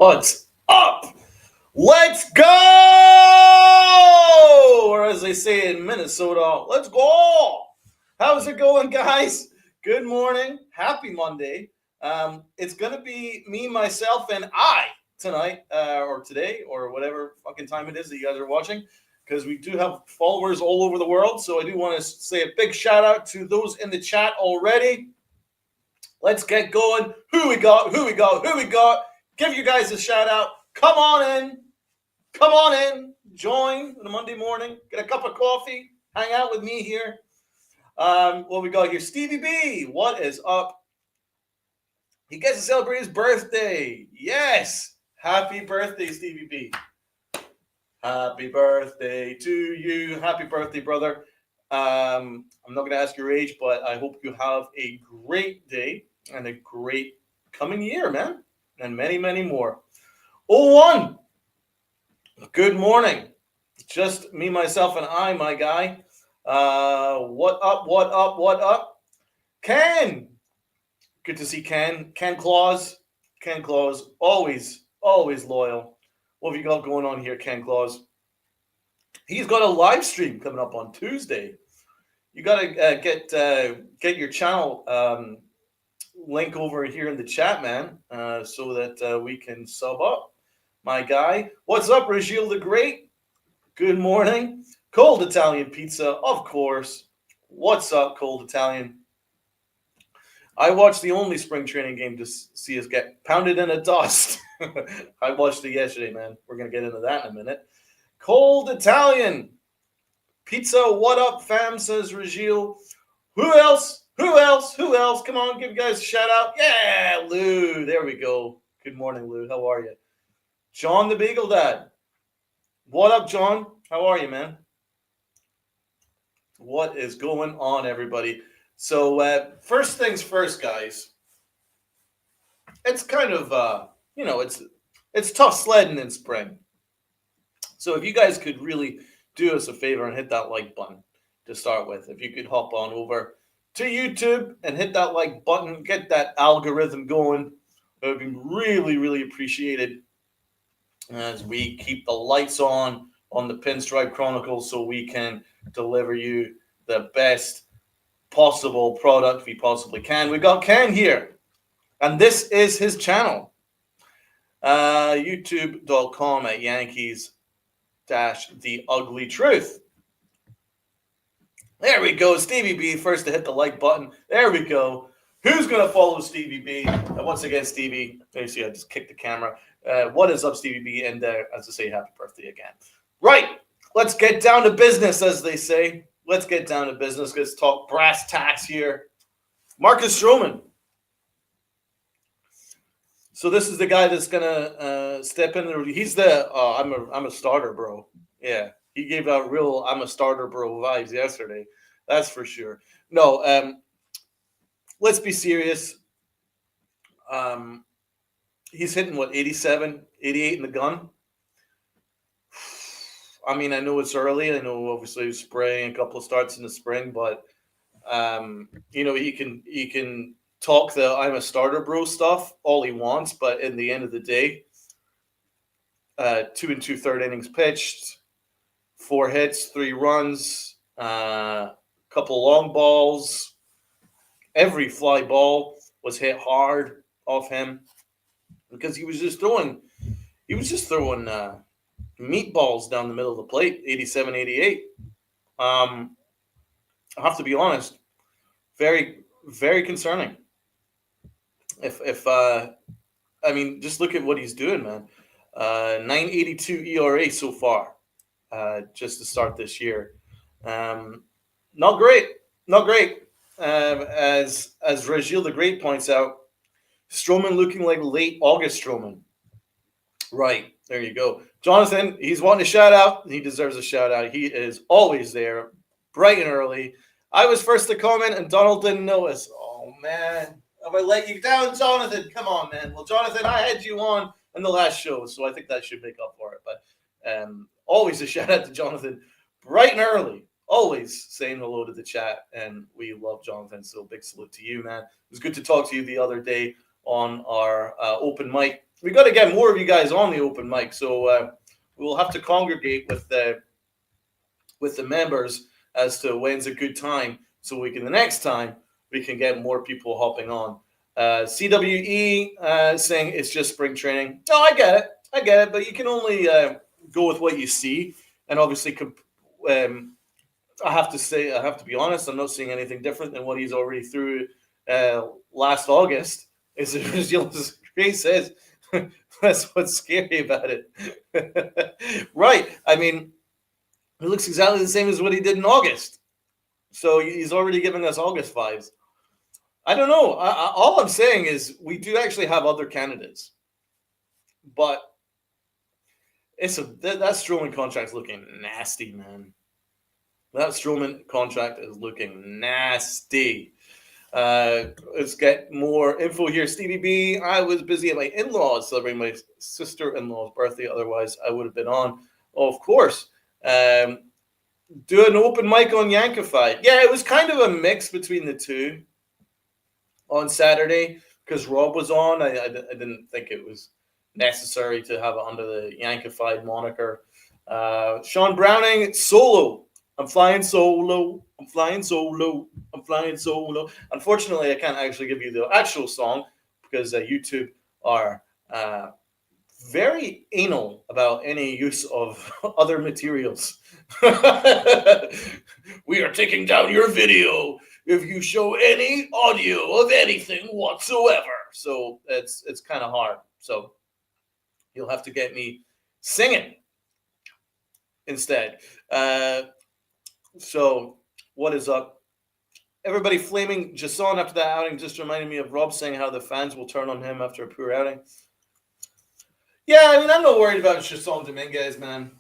What's up? Let's go! Or as they say in Minnesota, let's go! How's it going, guys? Good morning. Happy Monday. It's going to be me, myself, and I tonight, or today, or whatever fucking time it is that you guys are watching, because we do have followers all over the world. So I do want to say a big shout out to those in the chat already. Let's get going. Who we got? Give you guys a shout out. Come on in. Join on a Monday morning. Get a cup of coffee. Hang out with me here. What we got here? Stevie B. What is up? He gets to celebrate his birthday. Yes. Happy birthday, Stevie B. Happy birthday to you. Happy birthday, brother. I'm not going to ask your age, but I hope you have a great day and a great coming year, man. And many, many more. 01. Good morning. Just me, myself, and I, my guy. What up? Ken. Good to see Ken. Ken Claus. Always loyal. What have you got going on here, Ken Claus? He's got a live stream coming up on Tuesday. You got to get your channel link over here in the chat, man, so that we can sub up. My guy. What's up, Regil the Great? Good morning. Cold Italian pizza, of course. What's up, Cold Italian? I watched the only spring training game to see us get pounded in a dust. I watched it yesterday, man. We're going to get into that in a minute. Cold Italian pizza, what up, fam, says Regil. Who else? Come on, give you guys a shout out. Yeah, Lou. There we go. Good morning, Lou. How are you? John the Beagle Dad. What up, John? How are you, man? What is going on, everybody? So, first things first, guys. It's kind of, it's tough sledding in spring. So if you guys could really do us a favor and hit that like button to start with. If you could hop on over to YouTube and hit that like button, get that algorithm going. It would be really, really appreciated as we keep the lights on the Pinstripe Chronicles so we can deliver you the best possible product we possibly can. We got Ken here, and this is his channel. YouTube.com at Yankees-The Ugly Truth. There we go. Stevie B, first to hit the like button. There we go. Who's going to follow Stevie B? And once again, Stevie, there you see I just kicked the camera. What is up, Stevie B? And as I say, happy birthday again. Right. Let's get down to business, as they say. Let's get down to business. Let's talk brass tacks here. Marcus Stroman. So this is the guy that's going to step in. He's the, I'm a starter, bro. Yeah. He gave out real I'm a starter bro vibes yesterday. That's for sure. No, let's be serious. He's hitting, 87, 88 in the gun? I mean, I know it's early. I know, obviously, he's spraying a couple of starts in the spring. But, he can talk the I'm a starter bro stuff all he wants. But in the end of the day, 2 2/3 innings pitched. 4 hits, 3 runs, couple long balls. Every fly ball was hit hard off him because he was just throwing meatballs down the middle of the plate, 87, 88. I have to be honest, very, very concerning. Just look at what he's doing, man. 9.82 ERA so far. Just to start this year. Not great. As Regil the Great points out, Stroman looking like late August Stroman. Right, there you go. Jonathan, he's wanting a shout out. He deserves a shout out. He is always there, bright and early. I was first to comment and Donald didn't notice. Oh, man. Have I let you down, Jonathan? Come on, man. Well, Jonathan, I had you on in the last show, so I think that should make up for it. But always a shout out to Jonathan, bright and early, always saying hello to the chat, and we love Jonathan, so big salute to you, man. It was good to talk to you the other day on our open mic we got to get more of you guys on the open mic. So we'll have to congregate with the members as to when's a good time, so we can the next time we can get more people hopping on. CWE saying it's just spring training. No, I get it, but you can only go with what you see, and obviously, I have to be honest, I'm not seeing anything different than what he's already through last August. Is Ray says that's what's scary about it. Right. I mean, it looks exactly the same as what he did in August. So he's already giving us August vibes. I don't know. All I'm saying is we do actually have other candidates, but that Stroman contract's looking nasty, man. That Stroman contract is looking nasty. Let's get more info here. Stevie B, I was busy at my in-laws celebrating my sister-in-law's birthday. Otherwise, I would have been on. Oh, of course. Do an open mic on Yankified. Yeah, it was kind of a mix between the two on Saturday because Rob was on. I didn't think it was necessary to have it under the Yankified moniker. Sean Browning, solo. I'm flying solo. I'm flying solo. I'm flying solo. Unfortunately, I can't actually give you the actual song because YouTube are very anal about any use of other materials. We are taking down your video if you show any audio of anything whatsoever. So it's kind of hard. So you'll have to get me singing instead. So what is up? Everybody flaming Jason after that outing just reminded me of Rob saying how the fans will turn on him after a poor outing. Yeah, I mean, I'm not worried about Jason Dominguez, man.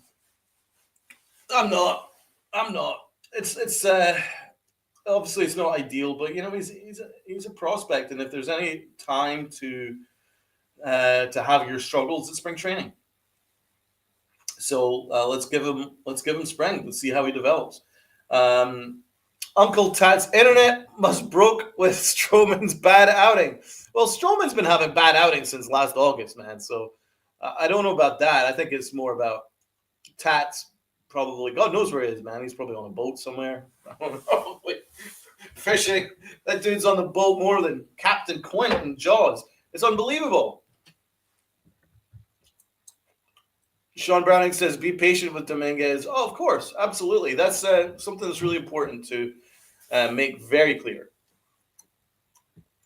I'm not. It's obviously it's not ideal, but he's a prospect, and if there's any time to have your struggles, it's spring training. So let's give him spring. Let's see how he develops. Uncle Tat's internet must broke with Stroman's bad outing. Well, Stroman's been having bad outings since last August, man. So I don't know about that. I think it's more about Tats. Probably, God knows where he is, man. He's probably on a boat somewhere. I don't know. Fishing. That dude's on the boat more than Captain Quint in Jaws. It's unbelievable. Sean Browning says, be patient with Dominguez. Oh, of course. Absolutely. That's something that's really important to make very clear.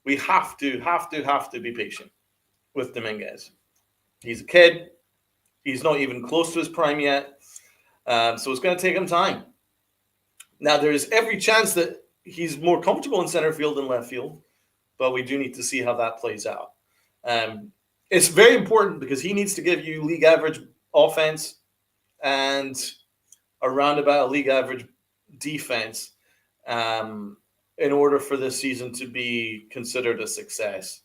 We have to be patient with Dominguez. He's a kid. He's not even close to his prime yet. So it's going to take him time. Now, there's every chance that he's more comfortable in center field than left field, but we do need to see how that plays out. It's very important because he needs to give you league average offense and around about a league average defense in order for this season to be considered a success.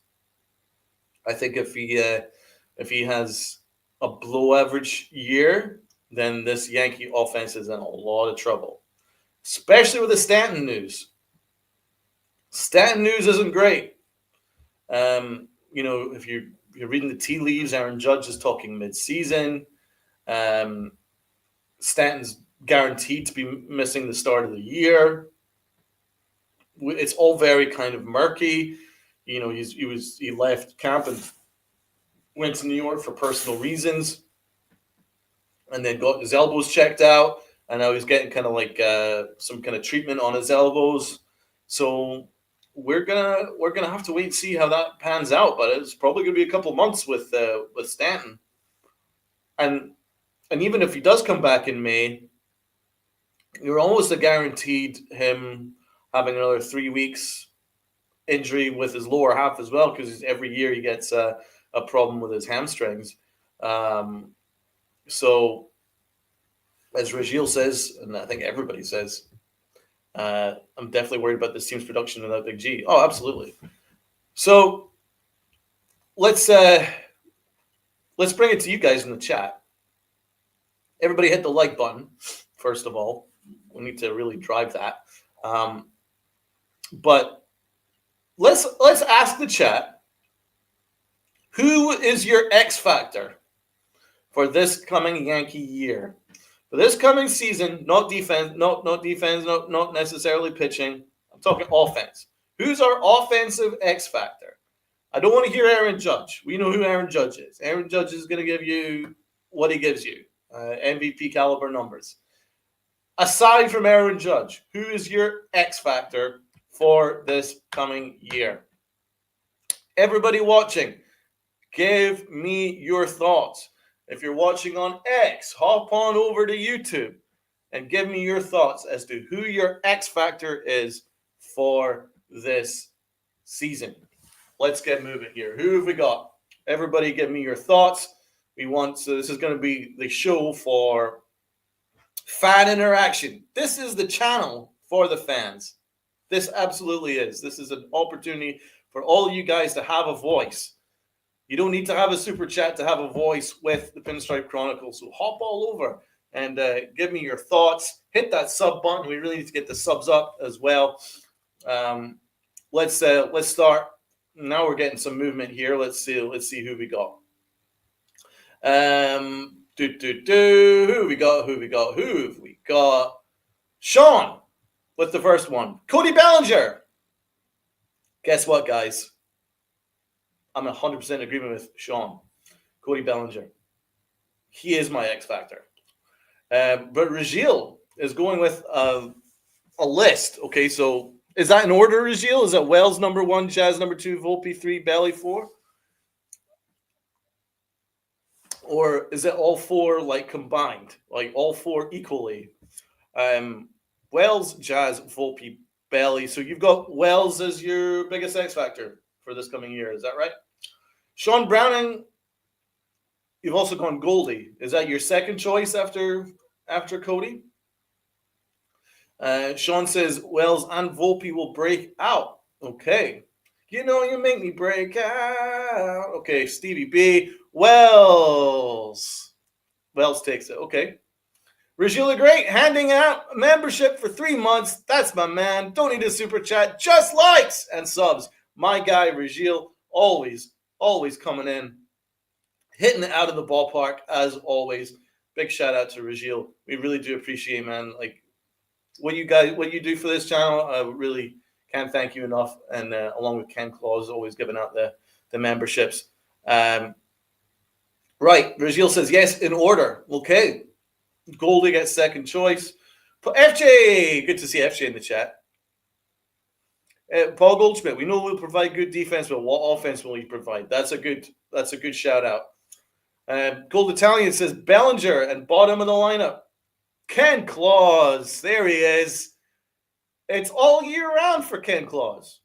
I think if he has a below average year, then this Yankee offense is in a lot of trouble, especially with the Stanton news. Stanton news isn't great. If you're reading the tea leaves, Aaron Judge is talking mid-season. Stanton's guaranteed to be missing the start of the year. It's all very kind of murky. He left camp and went to New York for personal reasons, and then got his elbows checked out, and now he's getting kind of like some kind of treatment on his elbows. So we're gonna have to wait and see how that pans out. But it's probably gonna be a couple months with Stanton, and even if he does come back in May, you're almost guaranteed him having another 3 weeks injury with his lower half as well, because every year he gets a problem with his hamstrings. So, as Regil says, and I think everybody says, I'm definitely worried about this team's production without Big G. Oh, absolutely. So, let's bring it to you guys in the chat. Everybody hit the like button, first of all. We need to really drive that. But let's ask the chat, Who is your X factor for this coming Yankee year? For this coming season, not defense, not necessarily pitching. I'm talking offense. Who's our offensive X factor? I don't want to hear Aaron Judge. We know who Aaron Judge is. Aaron Judge is going to give you what he gives you, MVP caliber numbers. Aside from Aaron Judge, who is your X factor for this coming year? Everybody watching, give me your thoughts. If you're watching on X, hop on over to YouTube and give me your thoughts as to who your X factor is for this season. Let's get moving here. Who have we got? Everybody give me your thoughts. So this is going to be the show for fan interaction. This is the channel for the fans. This absolutely is. This is an opportunity for all of you guys to have a voice. You don't need to have a super chat to have a voice with the Pinstripe Chronicles. So hop all over and give me your thoughts. Hit that sub button. We really need to get the subs up as well. Let's start. Now we're getting some movement here. Let's see who we got. Who have we got? Sean with the first one. Cody Bellinger. Guess what, guys? I'm 100% in agreement with Sean. Cody Bellinger. He is my X factor. But Regil is going with a list. Okay, so is that in order, Regil? Is it Wells number 1, Jazz number 2, Volpe 3, Belly 4? Or is it all 4 like combined? Like all 4 equally? Wells, Jazz, Volpe, Belly. So you've got Wells as your biggest X factor for this coming year. Is that right? Sean Browning, you've also gone Goldie. Is that your second choice after Cody? Sean says Wells and Volpe will break out. Okay. You know you make me break out. Okay, Stevie B. Wells takes it. Okay. Regila Great, handing out membership for 3 months. That's my man. Don't need a super chat. Just likes and subs. My guy, Regil, always coming in, hitting it out of the ballpark as always. Big shout out to Regil. We really do appreciate, man. Like what you do for this channel. I really can't thank you enough. And along with Ken Claus, always giving out the memberships. Right. Regil says yes in order. Okay. Goldie gets second choice. FJ, good to see FJ in the chat. Paul Goldschmidt, we know we'll provide good defense, but what offense will he provide? That's a good shout out. Gold Italian says Bellinger and bottom of the lineup. Ken Claus, there he is. It's all year round for Ken Claus.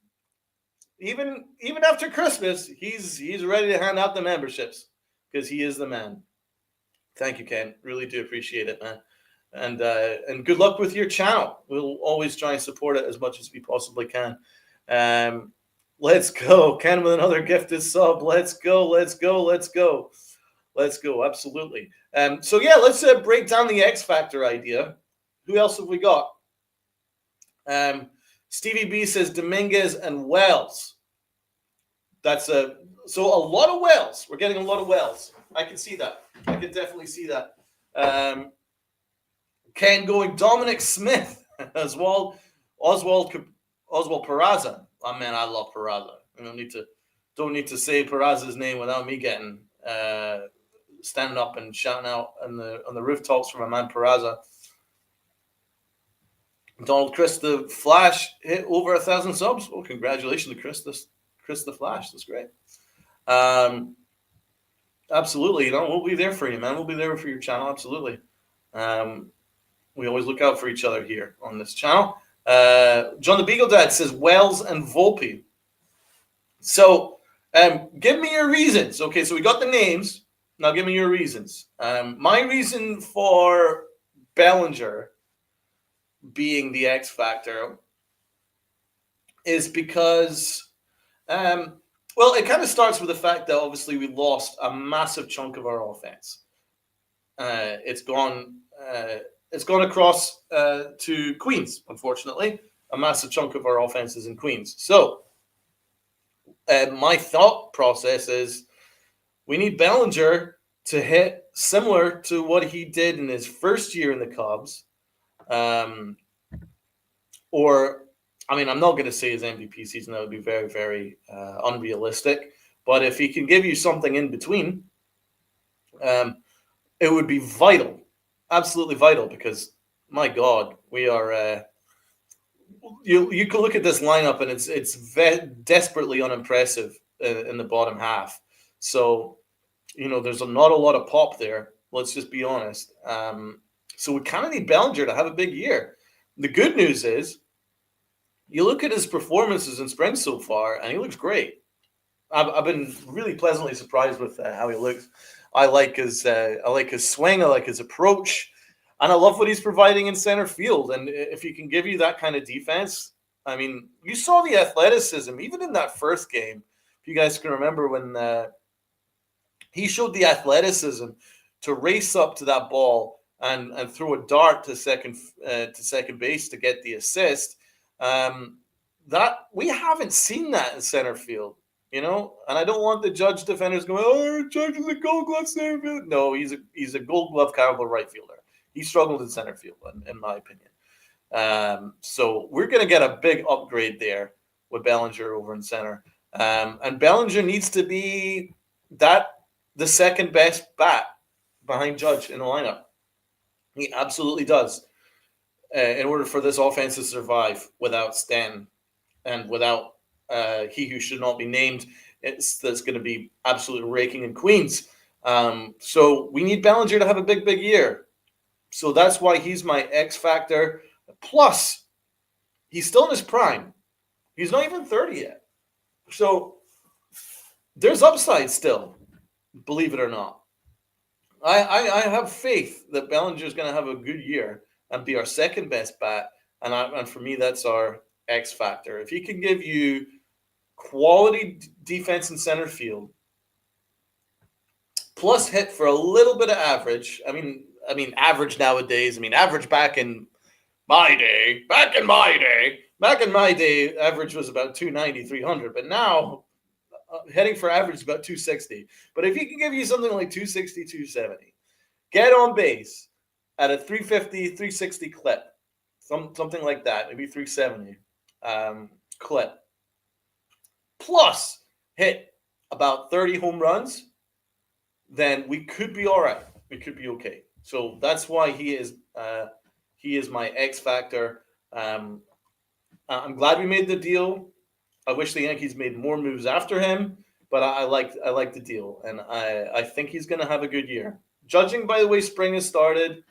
Even after Christmas, he's ready to hand out the memberships because he is the man. Thank you, Ken. Really do appreciate it, man. And good luck with your channel. We'll always try and support it as much as we possibly can. Let's go. Ken with another gifted sub. Let's go. Absolutely. So yeah, let's break down the X Factor idea. Who else have we got? Stevie B says Dominguez and Wells. So a lot of Wells. We're getting a lot of Wells. I can see that. I can definitely see that. Ken going Dominic Smith as well. Oswald Peraza. Oh man, I love Peraza. I don't need to say Peraza's name without me getting standing up and shouting out on the rooftops for my man Peraza. Donald Chris the Flash hit over 1,000 subs. Oh, congratulations to Chris the Flash. That's great. Absolutely. We'll be there for you, man. We'll be there for your channel. Absolutely. We always look out for each other here on this channel. John the Beagle Dad says Wells and Volpe. So give me your reasons. Okay, so we got the names. Now give me your reasons. My reason for Bellinger being the X factor is because it kind of starts with the fact that obviously we lost a massive chunk of our offense. It's gone across to Queens, unfortunately. A massive chunk of our offense is in Queens. So my thought process is We need Bellinger to hit similar to what he did in his first year in the Cubs. Or, I mean, I'm not going to say his MVP season. That would be very, very unrealistic. But if he can give you something in between, it would be vital, absolutely vital, because my God, we are. You can look at this lineup and it's desperately unimpressive in the bottom half. So there's not a lot of pop there. Let's just be honest. So we kind of need Bellinger to have a big year. The good news is, you look at his performances in spring so far, and he looks great. I've been really pleasantly surprised with how he looks. I like his swing. I like his approach, and I love what he's providing in center field. And if he can give you that kind of defense, I mean, you saw the athleticism even in that first game. If you guys can remember when he showed the athleticism to race up to that ball and throw a dart to second base to get the assist. That we haven't seen that in center field. And I don't want the Judge defenders going, "Oh, Judge is a Gold Glove center field." No, he's a Gold Glove caliber right fielder. He struggled in center field, in my opinion. So we're going to get a big upgrade there with Bellinger over in center, and Bellinger needs to be the second best bat behind Judge in the lineup. He absolutely does. In order for this offense to survive without Stanton and without he who should not be named, that's going to be absolutely raking in Queens. So we need Bellinger to have a big, big year. So that's why he's my X factor. Plus, he's still in his prime. He's not even 30 yet. So there's upside still, believe it or not. I have faith that Bellinger is going to have a good year and be our second best bat. And for me, that's our X factor. If he can give you quality defense in center field, plus hit for a little bit of average. I mean, average nowadays. Average back in my day, average was about 290, 300. But now, heading for average is about 260. But if he can give you something like 260, 270, get on base at a 350, 360 clip, something like that, maybe 370 clip, plus hit about 30 home runs, then we could be all right. We could be okay. So that's why he is my X factor. I'm glad we made the deal. I wish the Yankees made more moves after him, but I like the deal, and I think he's going to have a good year. Judging by the way spring has started,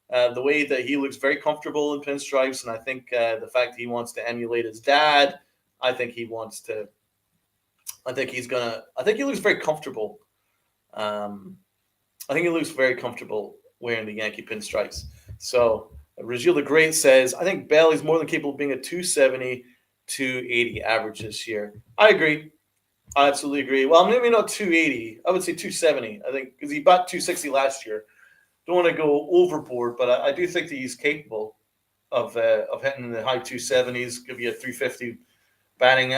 the way that he looks very comfortable in pinstripes, and I think the fact he wants to emulate his dad, I think he looks very comfortable. I think he looks very comfortable wearing the Yankee pinstripes. So Rajil the Great says, I think Bailey's more than capable of being a 270, 280 average this year. I agree. I absolutely agree. Well, maybe not 280. I would say 270. I think because he bat 260 last year. Don't want to go overboard, but I do think that he's capable of hitting the high 270s, give you a 350 batting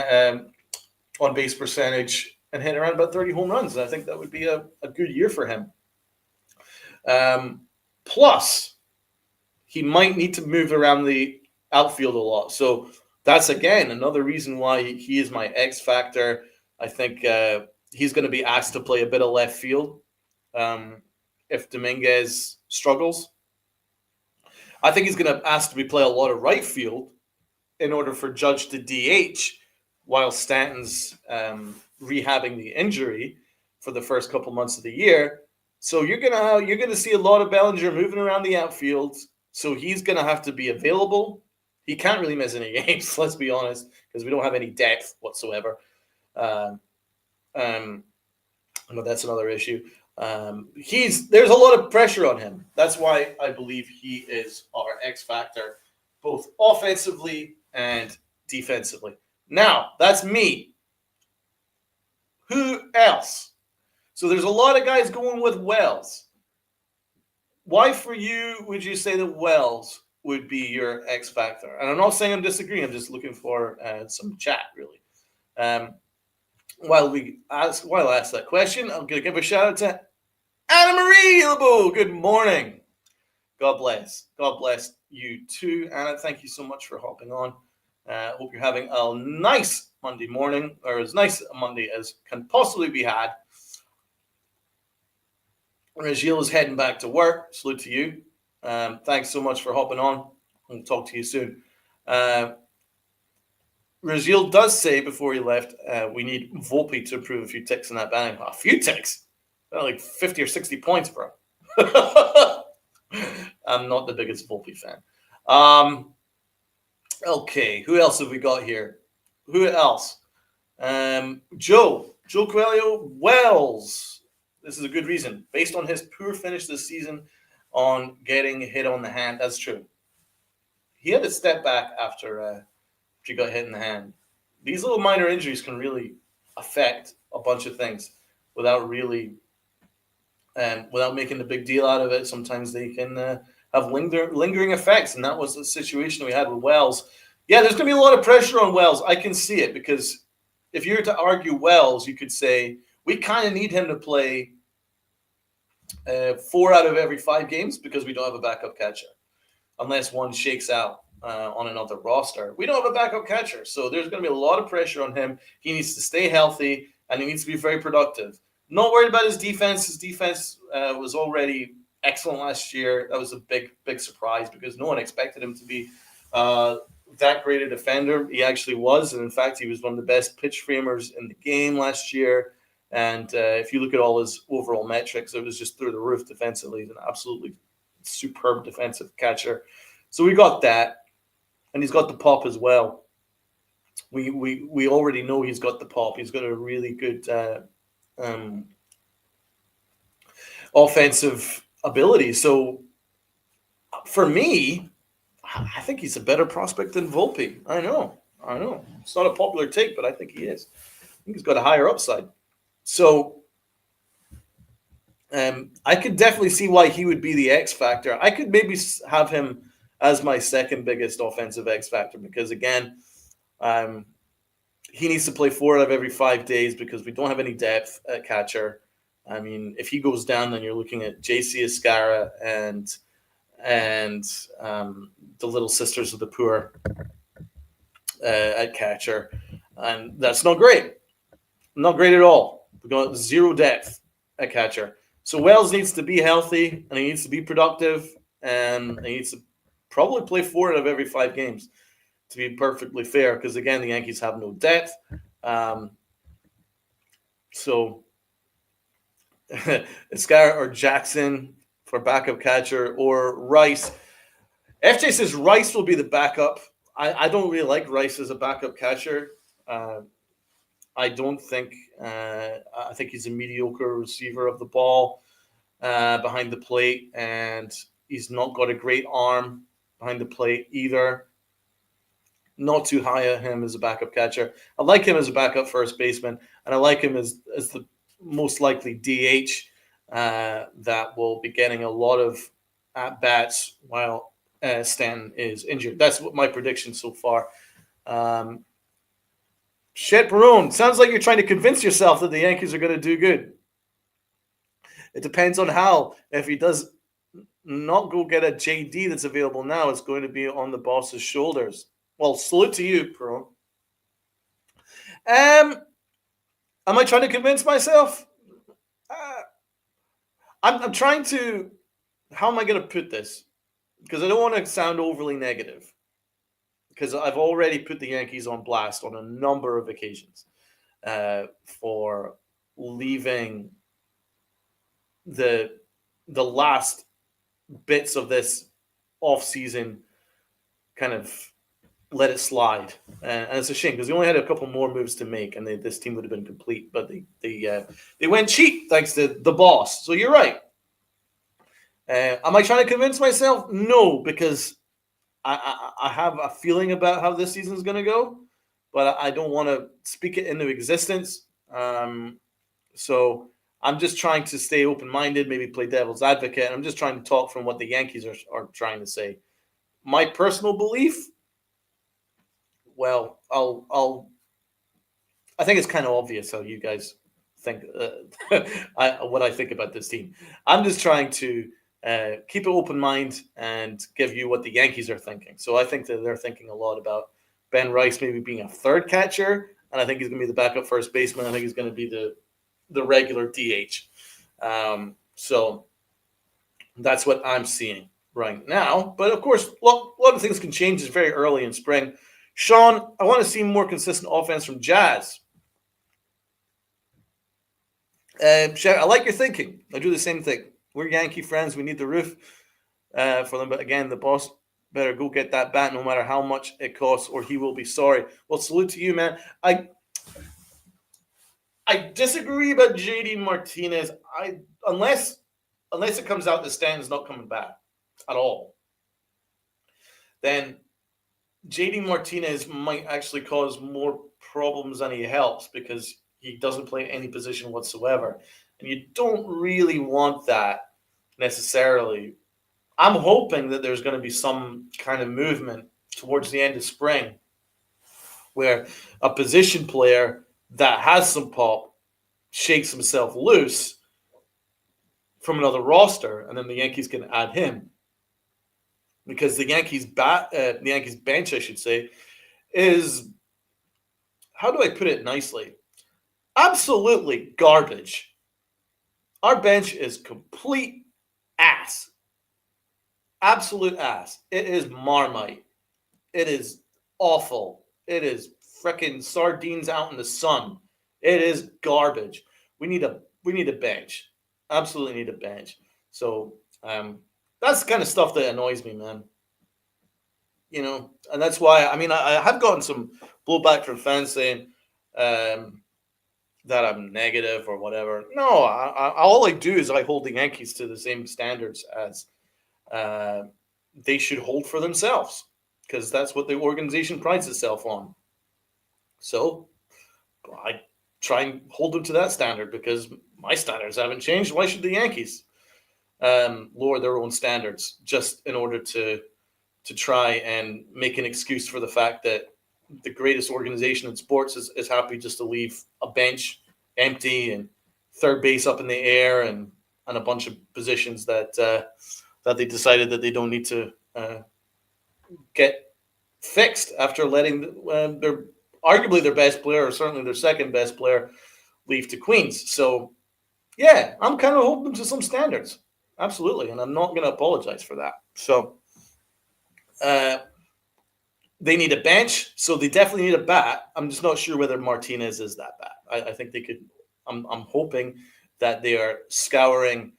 on base percentage, and hitting around about 30 home runs. And I think that would be a good year for him. Plus, he might need to move around the outfield a lot. So that's, again, another reason why he is my X factor. I think he's going to be asked to play a bit of left field if Dominguez struggles. I think he's going to ask to play a lot of right field in order for Judge to DH while Stanton's rehabbing the injury for the first couple months of the year. So you're gonna see a lot of Bellinger moving around the outfield. So he's gonna have to be available. He can't really miss any games, let's be honest, because we don't have any depth whatsoever. But that's another issue. There's a lot of pressure on him. That's why I believe he is our X factor, both offensively and defensively. Now, that's me. Who else? So there's a lot of guys going with Wells. Why for you would you say that Wells would be your X factor? And I'm not saying I'm disagreeing. I'm just looking for some chat, really. While I ask that question, I'm going to give a shout out to Anna Marie Ilbo. Good morning. God bless. God bless you too, Anna. Thank you so much for hopping on. Hope you're having a nice Monday morning, or as nice a Monday as can possibly be had. Rajiel is heading back to work. Salute to you. Thanks so much for hopping on. We'll talk to you soon. Rajiel does say before he left, we need Volpe to improve a few ticks in that batting. A few ticks? Like 50 or 60 points, bro. I'm not the biggest Volpe fan. Okay, who else have we got here? Who else? Joe Coelho Wells. This is a good reason. Based on his poor finish this season on getting hit on the hand. That's true. He had to step back after he got hit in the hand. These little minor injuries can really affect a bunch of things without really, without making a big deal out of it. Sometimes they can have lingering effects, and that was the situation we had with Wells. Yeah, there's going to be a lot of pressure on Wells. I can see it because if you were to argue Wells, you could say we kind of need him to play 4 out of every 5 games because we don't have a backup catcher, unless one shakes out on another roster. We don't have a backup catcher, so there's going to be a lot of pressure on him. He needs to stay healthy, and he needs to be very productive. Not worried about his defense. His defense was already excellent last year. That was a big surprise because no one expected him to be that great a defender. He actually was, and in fact, he was one of the best pitch framers in the game last year. And if you look at all his overall metrics, it was just through the roof defensively. He's an absolutely superb defensive catcher. So we got that, and he's got the pop as well. We already know he's got the pop. He's got a really good offensive ability. So for me, I think he's a better prospect than Volpe. I know. It's not a popular take, but I think he is. I think he's got a higher upside. So I could definitely see why he would be the X factor. I could maybe have him as my second biggest offensive X factor because, again, he needs to play 4 out of every 5 days because we don't have any depth at catcher. I mean, if he goes down, then you're looking at JC Escara and the Little Sisters of the Poor at catcher. And that's not great. Not great at all. We've got 0 depth at catcher. So Wells needs to be healthy, and he needs to be productive, and he needs to probably play 4 out of every 5 games, to be perfectly fair, because, again, the Yankees have no depth. So Escara or Jackson for backup catcher, or Rice. FJ says Rice will be the backup. I don't really like Rice as a backup catcher. I don't think I think he's a mediocre receiver of the ball behind the plate, and he's not got a great arm behind the plate either. Not too high at him as a backup catcher. I like him as a backup first baseman, and I like him as the most likely DH that will be getting a lot of at-bats while Stanton is injured. That's what my prediction so far. Shed Perone, sounds like you're trying to convince yourself that the Yankees are going to do good. It depends on how. If he does not go get a JD that's available now, it's going to be on the boss's shoulders. Well, salute to you, Perone. Am I trying to convince myself? I'm trying to. How am I going to put this? Because I don't want to sound overly negative. Because I've already put the Yankees on blast on a number of occasions for leaving the last bits of this offseason kind of let it slide. And it's a shame because they only had a couple more moves to make, and this team would have been complete. But they went cheap thanks to the boss. So you're right. Am I trying to convince myself? No, because I have a feeling about how this season is going to go, but I don't want to speak it into existence. So I'm just trying to stay open-minded, maybe play devil's advocate. I'm just trying to talk from what the Yankees are trying to say. My personal belief, well, I'll I think it's kind of obvious how you guys think what I think about this team. I'm just trying to keep an open mind and give you what the Yankees are thinking. So I think that they're thinking a lot about Ben Rice maybe being a third catcher, and I think he's going to be the backup first baseman. I think he's going to be the regular DH. So that's what I'm seeing right now. But of course, a lot of things can change. It's very early in spring. Sean, I want to see more consistent offense from Jazz. I like your thinking. I do the same thing. We're Yankee friends. We need the roof for them. But again, the boss better go get that bat no matter how much it costs or he will be sorry. Well, salute to you, man. I disagree about JD Martinez. Unless it comes out that Stanton's not coming back at all, then JD Martinez might actually cause more problems than he helps because he doesn't play any position whatsoever. And you don't really want that necessarily. I'm hoping that there's going to be some kind of movement towards the end of spring where a position player that has some pop shakes himself loose from another roster, and then the Yankees can add him. Because the Yankees bench, I should say, is, how do I put it nicely? Absolutely garbage. Our bench is complete ass. Absolute ass. It is Marmite. It is awful. It is freaking sardines out in the sun. It is garbage. We need a bench. Absolutely need a bench. So that's the kind of stuff that annoys me, man. You know, and that's why, I mean, I have gotten some blowback from fans saying that I'm negative or whatever. No, all I do is I hold the Yankees to the same standards as they should hold for themselves, because that's what the organization prides itself on. So I try and hold them to that standard because my standards haven't changed. Why should the Yankees lower their own standards just in order to try and make an excuse for the fact that the greatest organization in sports is happy just to leave a bench empty and third base up in the air and a bunch of positions that they decided that they don't need to get fixed after letting their arguably their best player, or certainly their second best player, leave to Queens. So yeah, I'm kind of holding them to some standards. Absolutely. And I'm not going to apologize for that. So they need a bench, so they definitely need a bat. I'm just not sure whether Martinez is that bat. I think they could. I'm hoping that they are scouring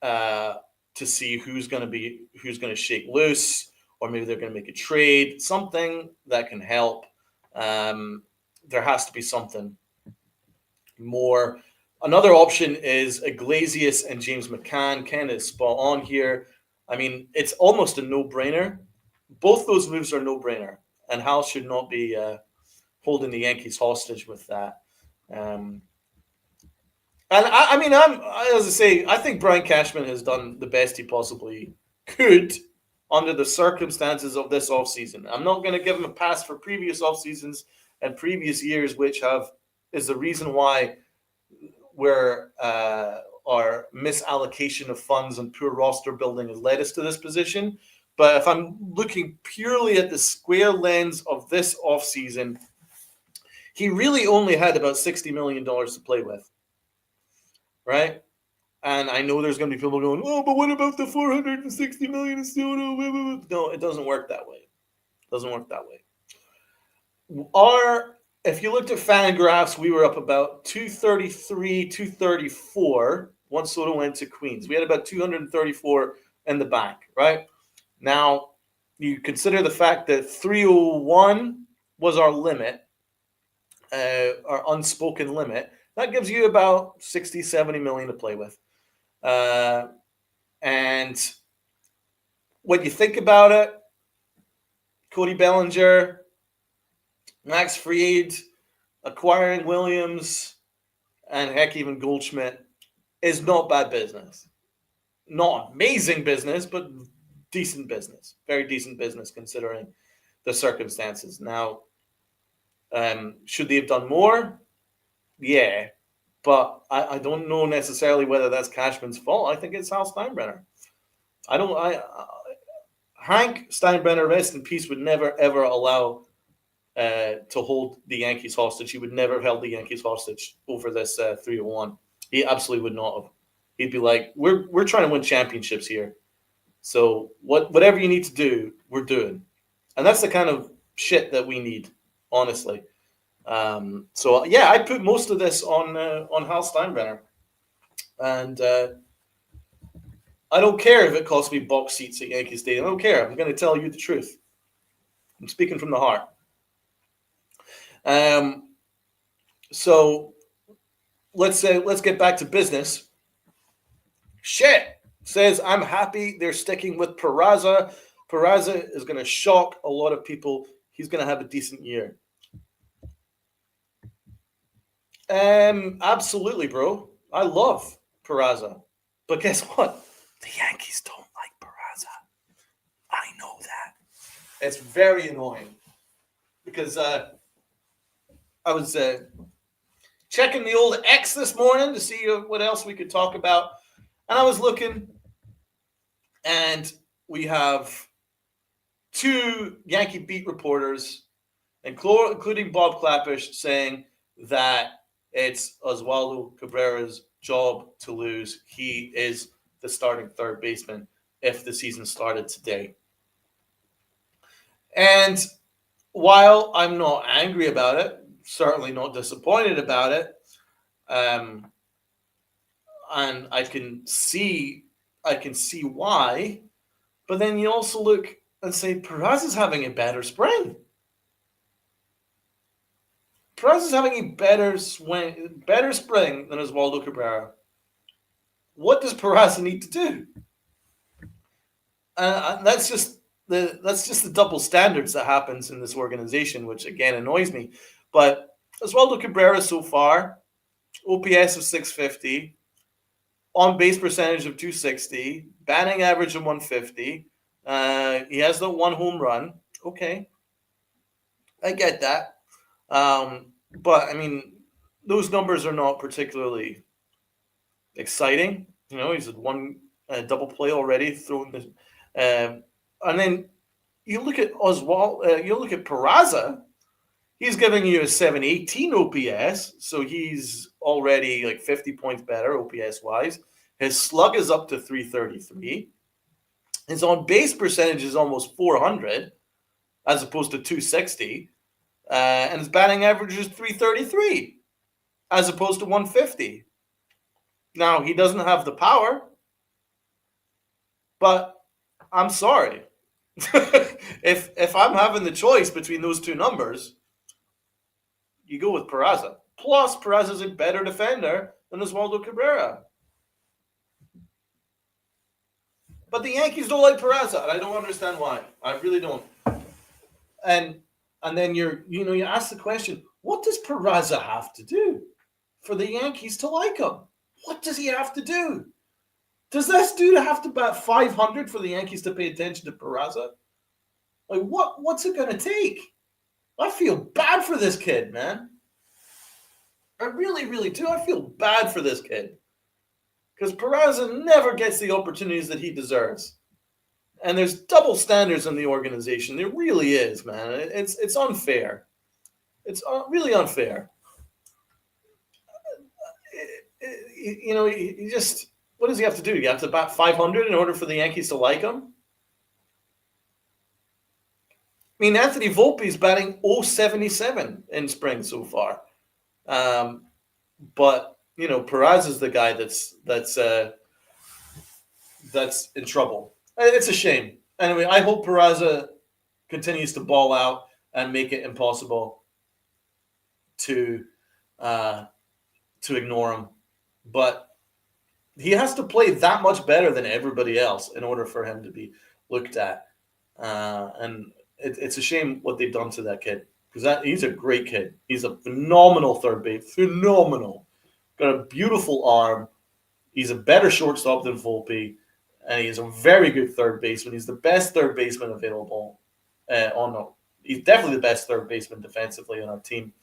to see who's going to shake loose, or maybe they're going to make a trade, something that can help. There has to be something more. Another option is Iglesias and James McCann. Ken is spot on here. I mean, it's almost a no-brainer. Both those moves are no-brainer, and Hal should not be holding the Yankees hostage with that. And I mean, as I say, I think Brian Cashman has done the best he possibly could under the circumstances of this offseason. I'm not going to give him a pass for previous offseasons and previous years, which is the reason why our misallocation of funds and poor roster building has led us to this position. But if I'm looking purely at the square lens of this offseason, he really only had about $60 million to play with, right? And I know there's going to be people going, oh, but what about the $460 million? No, it doesn't work that way. It doesn't work that way. If you looked at Fangraphs, we were up about 233, 234 once Soto went to Queens. We had about 234 in the bank, right? Now, you consider the fact that 301 was our limit, our unspoken limit. That gives you about 60, 70 million to play with. And when you think about it, Cody Bellinger, Max Fried, acquiring Williams, and heck, even Goldschmidt is not bad business. Not amazing business, but decent business. Very decent business considering the circumstances. Now, should they have done more? Yeah, but I don't know necessarily whether that's Cashman's fault. I think it's Hal Steinbrenner. I don't. Hank Steinbrenner, rest in peace, would never ever allow to hold the Yankees hostage. He would never have held the Yankees hostage over this 3-1. He absolutely would not have. He'd be like, "We're trying to win championships here, so whatever you need to do, we're doing," and that's the kind of shit that we need, honestly. So yeah, I put most of this on Hal Steinbrenner, and I don't care if it costs me box seats at Yankee Stadium. I don't care. I'm going to tell you the truth. I'm speaking from the heart. So let's get back to business. Shit says I'm happy they're sticking with Peraza. Peraza is going to shock a lot of people. He's going to have a decent year. Absolutely, bro. I love Peraza, but guess what? The Yankees don't like Peraza. I know that. It's very annoying because I was checking the old X this morning to see what else we could talk about, and I was looking, and we have 2 Yankee beat reporters, including Bob Clappish, saying that it's Oswaldo Cabrera's job to lose. He is the starting third baseman if the season started today. And while I'm not angry about it, certainly not disappointed about it, and I can see why, but then you also look and say Peraza's having a better spring. Peraza's having a better spring than Oswaldo Cabrera. What does Peraza need to do? That's just the double standards that happens in this organization, which again annoys me. But Oswaldo Cabrera so far, OPS of 650, on base percentage of 260, batting average of 150. He has the 1 home run. Okay, I get that. But I mean, those numbers are not particularly exciting. You know, he's had 1 double play already thrown this, and then you look at you look at Peraza. He's giving you a 718 OPS, so he's already like 50 points better OPS wise. His slug is up to 333. His on base percentage is almost 400, as opposed to 260. And his batting average is 333, as opposed to 150. Now, he doesn't have the power, but I'm sorry. if I'm having the choice between those 2 numbers, you go with Peraza. Plus, Peraza's a better defender than Oswaldo Cabrera. But the Yankees don't like Peraza, and I don't understand why. I really don't. And then you ask the question, what does Peraza have to do for the Yankees to like him? What does he have to do? Does this dude have to bat 500 for the Yankees to pay attention to Peraza? Like, what's it going to take? I feel bad for this kid, man. I really, really do. I feel bad for this kid. Because Peraza never gets the opportunities that he deserves. And there's double standards in the organization. There really is, man. It's unfair. It's really unfair. He just, what does he have to do? You have to bat 500 in order for the Yankees to like him? I mean, Anthony Volpe's batting 077 in spring so far. But, Peraza's the guy that's in trouble. It's a shame. Anyway, I hope Peraza continues to ball out and make it impossible to ignore him. But he has to play that much better than everybody else in order for him to be looked at. And it's a shame what they've done to that kid, because he's a great kid. He's a phenomenal third base. Phenomenal. Got a beautiful arm. He's a better shortstop than Volpe. And he's a very good third baseman. He's the best third baseman available. He's definitely the best third baseman defensively on our team.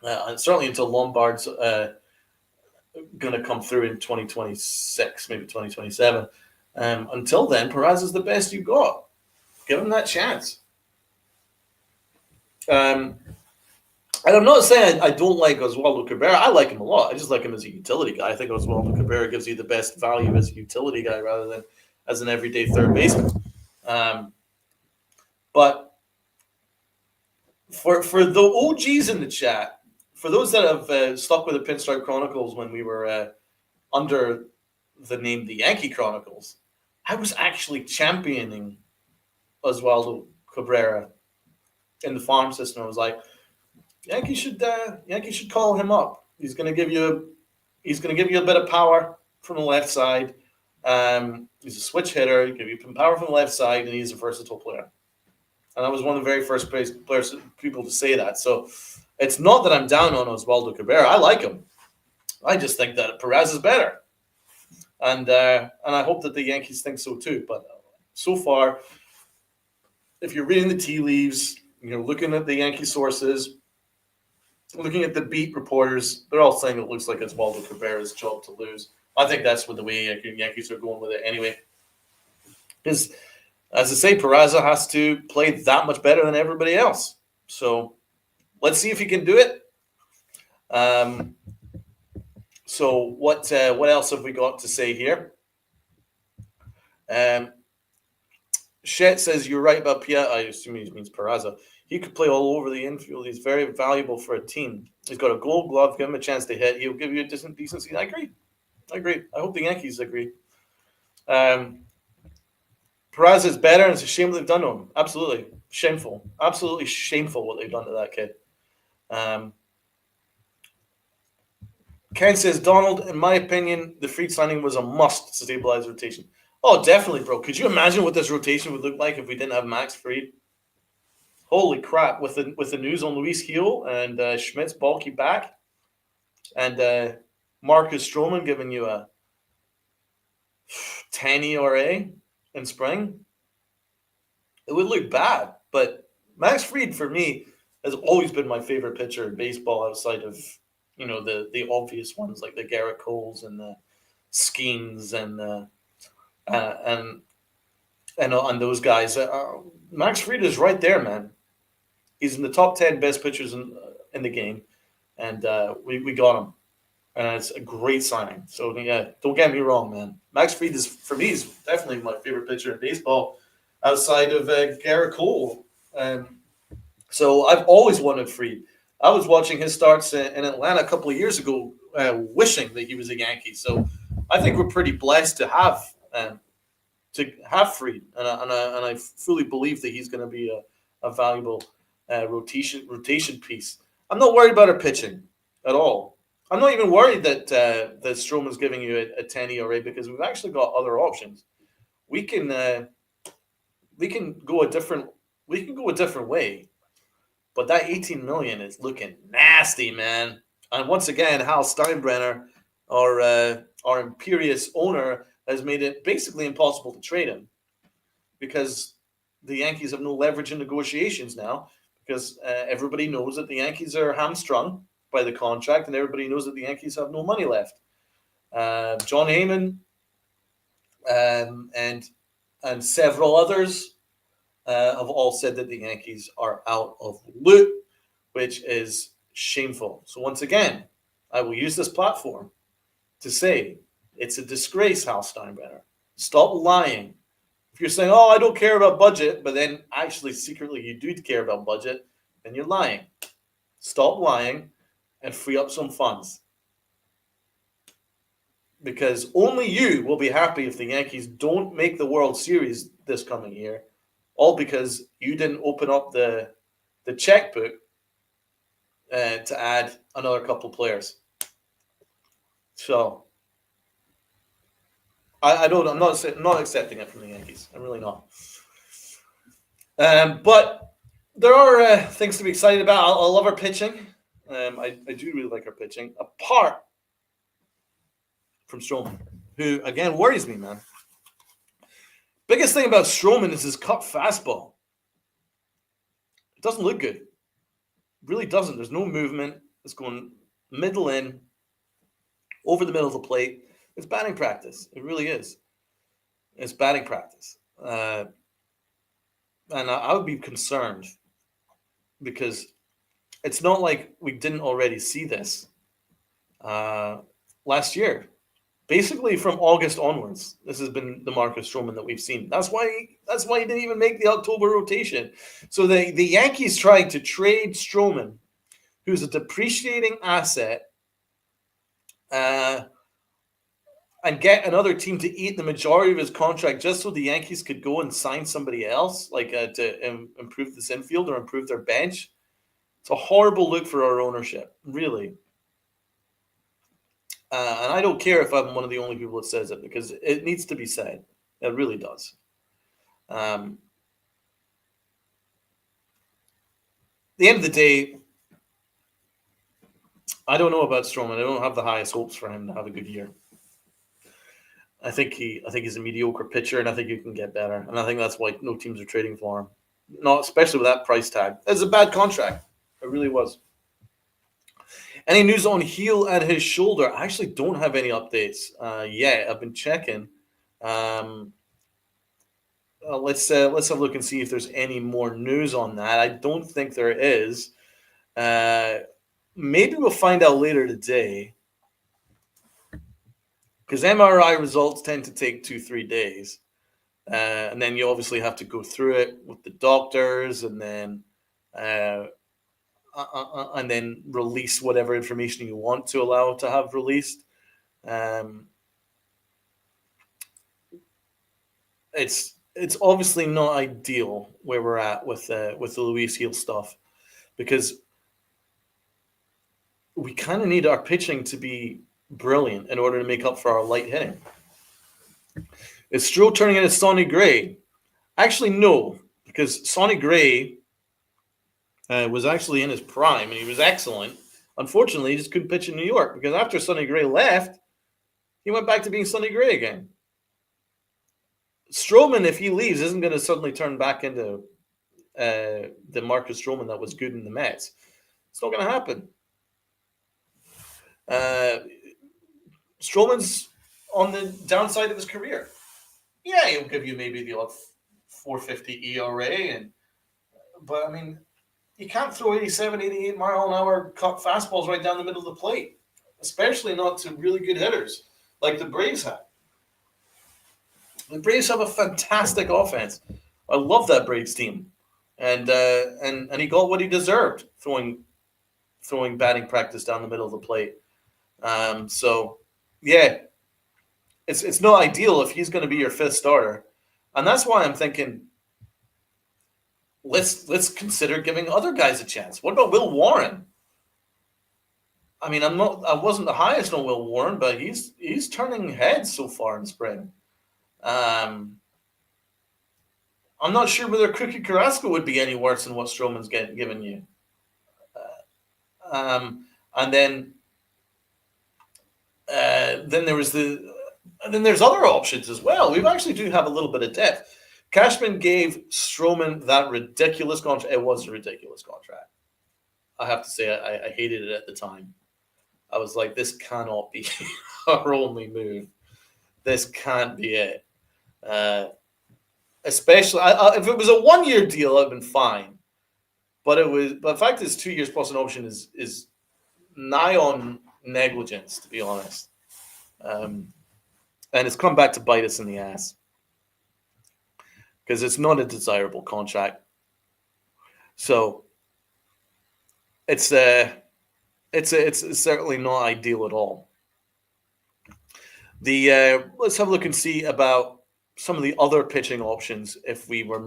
and certainly until Lombard's going to come through in 2026, maybe 2027. Until then, Perez is the best you got. Give him that chance. And I'm not saying I don't like Oswaldo Cabrera. I like him a lot. I just like him as a utility guy. I think Oswaldo Cabrera gives you the best value as a utility guy rather than as an everyday third baseman. But for the OGs in the chat, for those that have stuck with the Pinstripe Chronicles when we were under the name the Yankee Chronicles, I was actually championing Oswaldo Cabrera in the farm system. I was like, Yankees should call him up. He's going to give you a bit of power from the left side. He's a switch hitter. He'll give you some power from the left side, and he's a versatile player. And I was one of the very first people to say that. So it's not that I'm down on Oswaldo Cabrera. I like him. I just think that Perez is better, and I hope that the Yankees think so too. But so far, if you're reading the tea leaves, looking at the Yankee sources, looking at the beat reporters, they're all saying it looks like it's Oswaldo Cabrera's job to lose. I think that's with the way Yankees are going with it anyway. Because, as I say, Peraza has to play that much better than everybody else. So let's see if he can do it. So what else have we got to say here? Shet says, you're right about Piet. I assume he means Peraza. He could play all over the infield. He's very valuable for a team. He's got a gold glove. Give him a chance to hit. He'll give you a decent season. I agree. I hope the Yankees agree. Peraza is better, and it's a shame what they've done to him. Absolutely. Shameful. Absolutely shameful what they've done to that kid. Ken says, Donald, in my opinion, the Fried signing was a must to stabilize rotation. Oh, definitely, bro. Could you imagine what this rotation would look like if we didn't have Max Fried? Holy crap! With the news on Luis Gil and Schmidt's bulky back, and Marcus Stroman giving you a 10 ERA in spring, it would look bad. But Max Fried, for me, has always been my favorite pitcher in baseball outside of the obvious ones like the Garrett Coles and the Skeens and those guys. Max Fried is right there, man. He's in the top 10 best pitchers in the game, and we got him, and it's a great signing. So yeah, don't get me wrong, man. Max Fried is, for me, is definitely my favorite pitcher in baseball outside of Garrett Cole. So I've always wanted Fried. I was watching his starts in Atlanta a couple of years ago, wishing that he was a Yankee. So I think we're pretty blessed to have Fried, and I fully believe that he's going to be a valuable rotation piece. I'm not worried about our pitching at all. I'm not even worried that Stroman's giving you a 10 ERA because we've actually got other options. We can go a different way. But that $18 million is looking nasty, man. And once again, Hal Steinbrenner, our imperious owner, has made it basically impossible to trade him because the Yankees have no leverage in negotiations now because everybody knows that the Yankees are hamstrung by the contract and everybody knows that the Yankees have no money left. John Heyman and several others have all said that the Yankees are out of loot, which is shameful. So once again, I will use this platform to say it's a disgrace, Hal Steinbrenner. Stop lying. If you're saying, oh, I don't care about budget, but then actually secretly you do care about budget, then you're lying. Stop lying and free up some funds. Because only you will be happy if the Yankees don't make the World Series this coming year. All because you didn't open up the checkbook to add another couple players. So I'm not accepting it from the Yankees. I'm really not. But there are things to be excited about. I love our pitching. I do really like our pitching, apart from Stroman, who again worries me, man. Biggest thing about Stroman is his cut fastball. It doesn't look good. It really doesn't. There's no movement. It's going middle in, over the middle of the plate. It's batting practice. It really is. It's batting practice. And I would be concerned because it's not like we didn't already see this uh, last year. Basically, from August onwards, this has been the Marcus Stroman that we've seen. That's why he didn't even make the October rotation. So the Yankees tried to trade Stroman, who's a depreciating asset, uh, and get another team to eat the majority of his contract just so the Yankees could go and sign somebody else, like to improve this infield or improve their bench. It's a horrible look for our ownership, really. And I don't care if I'm one of the only people that says it, because it needs to be said. It really does. At the end of the day, I don't know about Stroman. I don't have the highest hopes for him to have a good year. I think he's a mediocre pitcher, and I think he can get better. And I think that's why no teams are trading for him. Not especially with that price tag. It's a bad contract. It really was. Any news on Heel and his shoulder? I actually don't have any updates yet. I've been checking. Let's have a look and see if there's any more news on that. I don't think there is. Maybe we'll find out later today, because MRI results tend to take 2-3 days, and then you obviously have to go through it with the doctors, and then release whatever information you want to allow to have released. It's obviously not ideal where we're at with the Luis Heel stuff, because we kind of need our pitching to be brilliant in order to make up for our light hitting. Is Stroh turning into Sonny Gray? Actually, no, because Sonny Gray was actually in his prime, and he was excellent. Unfortunately, he just couldn't pitch in New York, because after Sonny Gray left, he went back to being Sonny Gray again. Stroman, if he leaves, isn't going to suddenly turn back into the Marcus Stroman that was good in the Mets. It's not going to happen. Stroman's on the downside of his career. Yeah, he'll give you maybe the odd 4.50 ERA, but I mean, you can't throw 87, 88 mile an hour cut fastballs right down the middle of the plate, especially not to really good hitters like the Braves have. The Braves have a fantastic offense. I love that Braves team, and he got what he deserved throwing batting practice down the middle of the plate. So yeah, it's not ideal if he's going to be your fifth starter, and that's why I'm thinking let's consider giving other guys a chance. What about Will Warren? I mean, I wasn't the highest on Will Warren, but he's turning heads so far in spring. I'm not sure whether Cookie Carrasco would be any worse than what Stroman's given you. And then there's other options as well. We actually do have a little bit of depth. Cashman gave Stroman that ridiculous contract. It was a ridiculous contract. I have to say, I hated it at the time. I was like, this cannot be our only move. This can't be it. Especially if it was a 1-year deal, I'd been fine. But the fact is, 2 years plus an option is nigh on negligence, to be honest. And it's come back to bite us in the ass, because it's not a desirable contract. So it's certainly not ideal at all. Let's have a look and see about some of the other pitching options if we were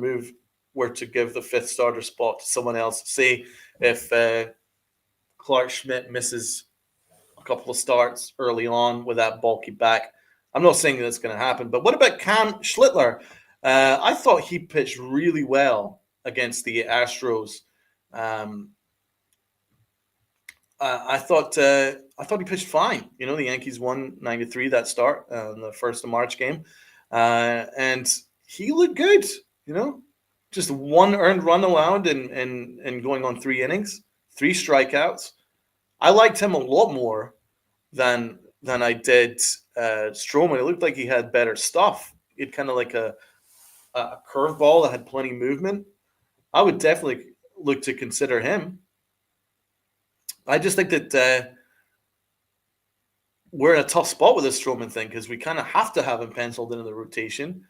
to give the fifth starter spot to someone else. Say if Clark Schmidt misses a couple of starts early on with that bulky back. I'm not saying that's going to happen, but what about Cam Schlittler? I thought he pitched really well against the Astros. I thought he pitched fine. You know, the Yankees won 9-3 that start in the 1st of March game, and he looked good. You know, just 1 earned run allowed and going on 3 innings, 3 strikeouts. I liked him a lot more than I did Stroman. It looked like he had better stuff. He had kind of like a curveball that had plenty of movement. I would definitely look to consider him. I just think that we're in a tough spot with this Stroman thing because we kind of have to have him penciled into the rotation.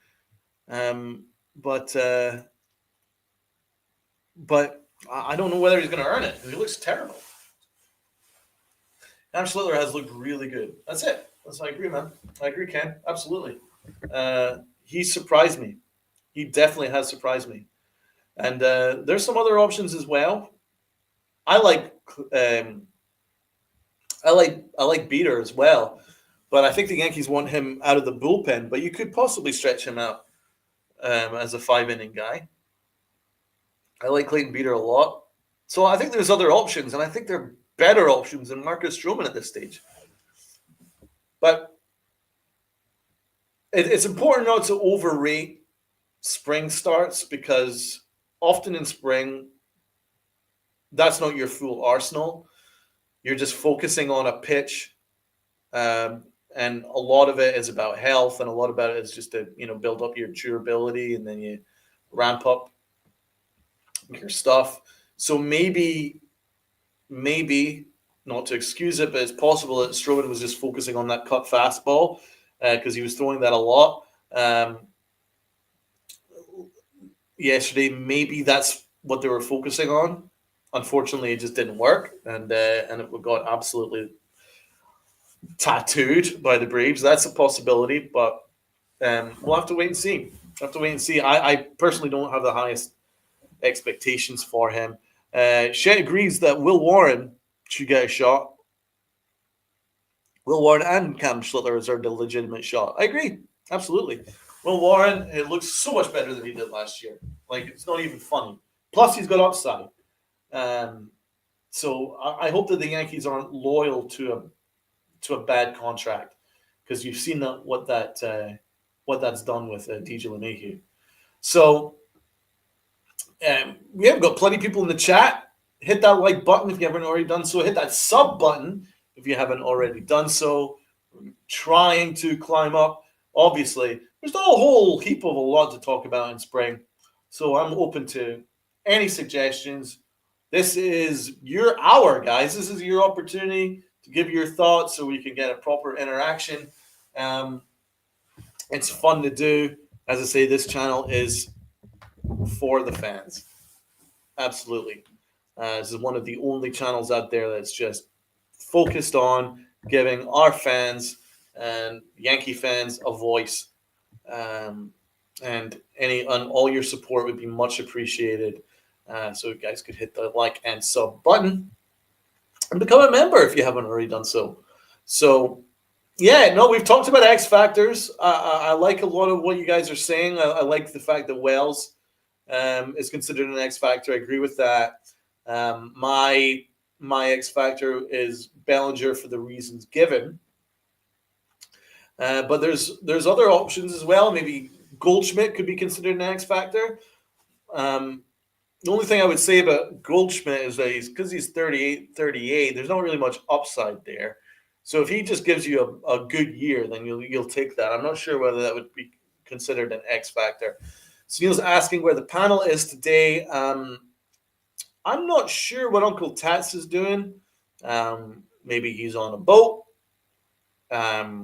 Um, but uh, but I don't know whether he's going to earn it. He looks terrible. Cam Schlittler has looked really good. That's it. I agree, man. I agree, Ken. Absolutely. He surprised me. He definitely has surprised me. And there's some other options as well. I like um, I like Beater as well, but I think the Yankees want him out of the bullpen. But you could possibly stretch him out as a 5 inning guy. I like Clayton Beater a lot. So I think there's other options, and I think they're better options than Marcus Stroman at this stage. But it's important not to overrate spring starts because often in spring, that's not your full arsenal. You're just focusing on a pitch, um, and a lot of it is about health, and a lot about it is just to build up your durability, and then you ramp up your stuff. So maybe not to excuse it, but it's possible that Stroman was just focusing on that cut fastball because he was throwing that a lot yesterday. Maybe that's what they were focusing on. Unfortunately, it just didn't work, and it got absolutely tattooed by the Braves. That's a possibility, but we'll have to wait and see. I personally don't have the highest expectations for him. Shet agrees that Will Warren should get a shot. Will Warren and Cam Schlittler deserved a legitimate shot. I agree. Absolutely. Will Warren, it looks so much better than he did last year. Like, it's not even funny. Plus, he's got upside. So I hope that the Yankees aren't loyal to a bad contract because you've seen what that's done with DJ LeMahieu. So we have got plenty of people in the chat. Hit that like button if you haven't already done so. Hit that sub button if you haven't already done so. We're trying to climb up. Obviously, there's not a whole heap of a lot to talk about in spring. So I'm open to any suggestions. This is your hour, guys. This is your opportunity to give your thoughts so we can get a proper interaction. It's fun to do. As I say, this channel is for the fans. Absolutely. This is one of the only channels out there that's just focused on giving our fans and Yankee fans a voice. And all your support would be much appreciated. So you guys could hit the like and sub button and become a member if you haven't already done so. So, yeah, no, we've talked about X factors. I like a lot of what you guys are saying. I like the fact that Wells is considered an X factor. I agree with that. My X factor is Bellinger for the reasons given. But there's other options as well. Maybe Goldschmidt could be considered an X factor. The only thing I would say about Goldschmidt is that because he's 38, there's not really much upside there. So if he just gives you a good year, then you'll take that. I'm not sure whether that would be considered an X factor. Sunil's asking where the panel is today. I'm not sure what Uncle Tats is doing. Maybe he's on a boat. God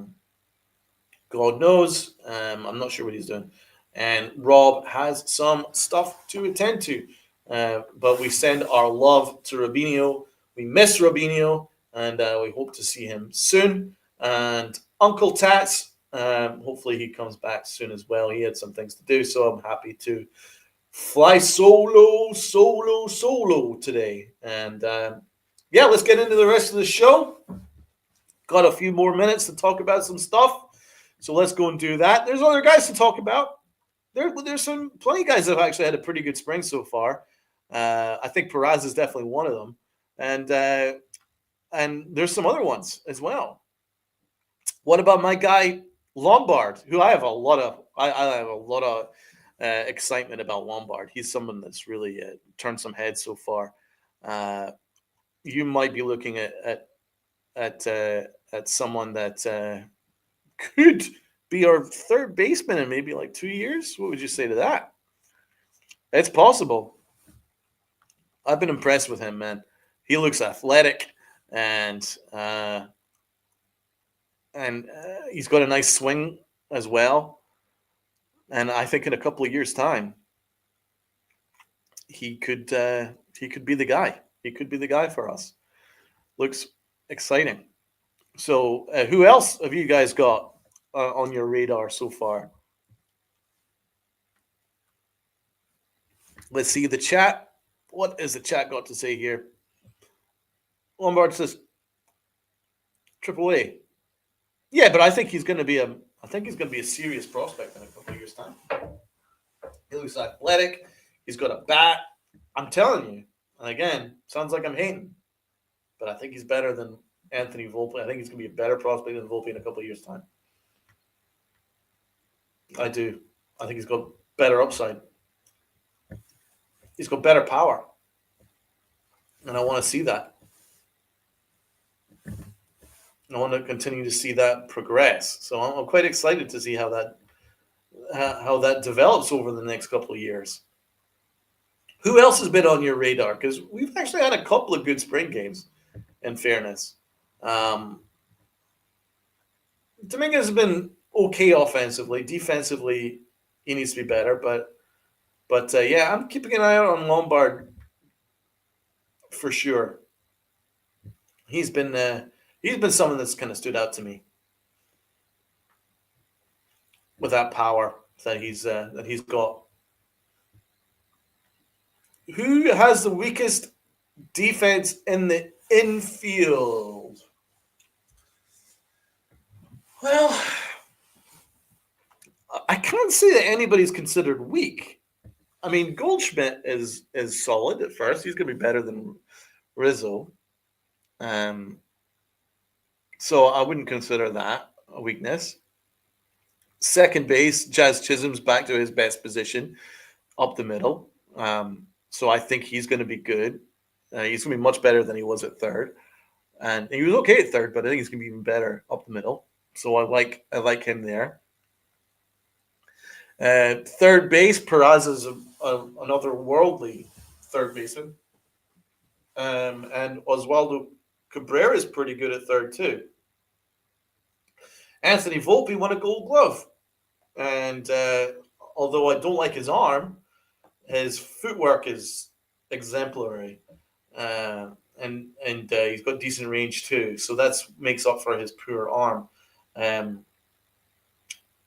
knows. I'm not sure what he's doing. And Rob has some stuff to attend to. But we send our love to Robinho. We miss Robinho, and we hope to see him soon. And Uncle Tats, hopefully he comes back soon as well. He had some things to do, so I'm happy to fly solo today. And yeah, let's get into the rest of the show. Got a few more minutes to talk about some stuff, so let's go and do that. There's other guys to talk about. There's plenty of guys that have actually had a pretty good spring so far. I think Perez is definitely one of them, and there's some other ones as well. What about my guy Lombard, who I have a lot of excitement about Lombard. He's someone that's really turned some heads so far. you might be looking at someone that could be our third baseman in maybe like 2 years. What would you say to that? It's possible. I've been impressed with him, man. He looks athletic, and he's got a nice swing as well. And I think in a couple of years' time, he could be the guy. He could be the guy for us. Looks exciting. So, who else have you guys got on your radar so far? Let's see the chat. What has the chat got to say here? Lombard says Triple A. Yeah, but I think he's going to be a serious prospect in a couple of years' time. He looks athletic. He's got a bat. I'm telling you. And again, sounds like I'm hating, but I think he's better than Anthony Volpe. I think he's going to be a better prospect than Volpe in a couple of years' time. I do. I think he's got better upside. He's got better power. And I want to see that. I want to continue to see that progress. So I'm quite excited to see how that develops over the next couple of years. Who else has been on your radar? Because we've actually had a couple of good spring games, in fairness. Dominguez has been okay offensively. Defensively, he needs to be better. But yeah, I'm keeping an eye out on Lombard for sure. He's been someone that's kind of stood out to me with that power that he's got. Who has the weakest defense in the infield? Well, I can't say that anybody's considered weak. I mean, Goldschmidt is solid at first. He's going to be better than Rizzo. So I wouldn't consider that a weakness. Second base, Jazz Chisholm's back to his best position, up the middle. So I think he's going to be good. He's going to be much better than he was at third. And he was okay at third, but I think he's going to be even better up the middle. So I like him there. Third base, Peraza is another worldly third baseman. And Oswaldo Cabrera is pretty good at third too. Anthony Volpe won a Gold Glove. And although I don't like his arm, his footwork is exemplary. And he's got decent range too. So that makes up for his poor arm. And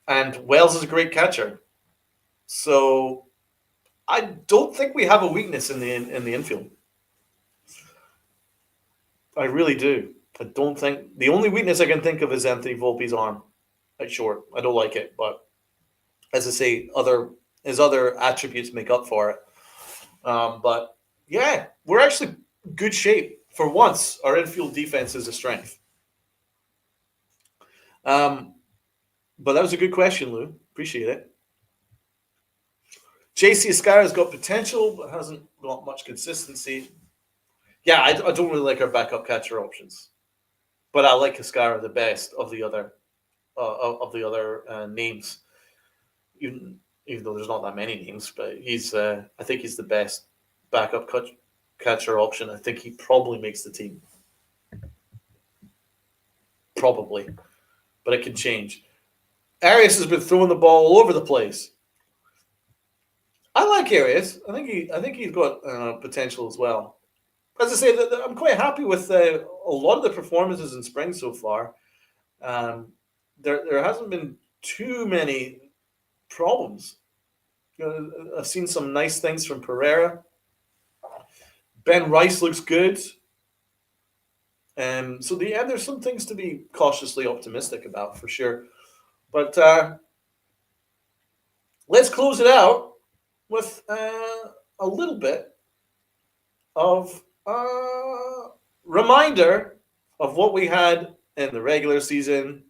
Wells is a great catcher. So I don't think we have a weakness in the infield. I really do. I don't think the only weakness I can think of is Anthony Volpe's arm at short. I don't like it, but as I say, his other attributes make up for it. But yeah, we're actually good shape for once. Our infield defense is a strength. But that was a good question, Lou. Appreciate it. JC Escara's got potential, but hasn't got much consistency. Yeah, I don't really like our backup catcher options, but I like Escara the best of the other names. Even though there's not that many names, but I think he's the best backup catcher option. I think he probably makes the team. Probably, but it can change. Arias has been throwing the ball all over the place. I like Arias. I think he's got potential as well. As I say, I'm quite happy with a lot of the performances in spring so far. There hasn't been too many problems. I've seen some nice things from Pereira. Ben Rice looks good. So there's some things to be cautiously optimistic about for sure. But let's close it out with a little bit of reminder of what we had in the regular season.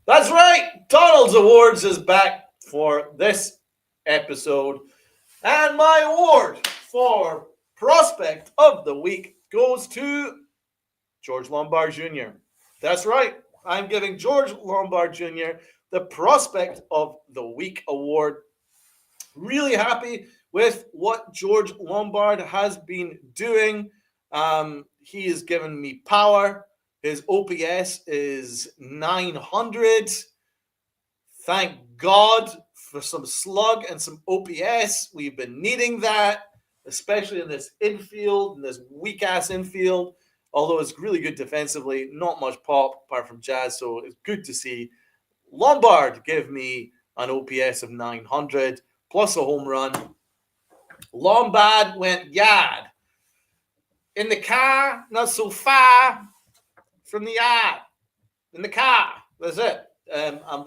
That's right. Donald's Awards is back for this episode. And my award for Prospect of the Week goes to George Lombard Jr. That's right. I'm giving George Lombard Jr. the Prospect of the Week award. Really happy with what George Lombard has been doing. He has given me power. His OPS is 900. Thank God for some slug and some OPS. We've been needing that, especially in this infield, in this weak-ass infield. Although it's really good defensively, not much pop apart from Jazz, so it's good to see Lombard give me an OPS of 900 plus a home run. Lombard went yard. In the car, not so far from the yard. In the car. That's it.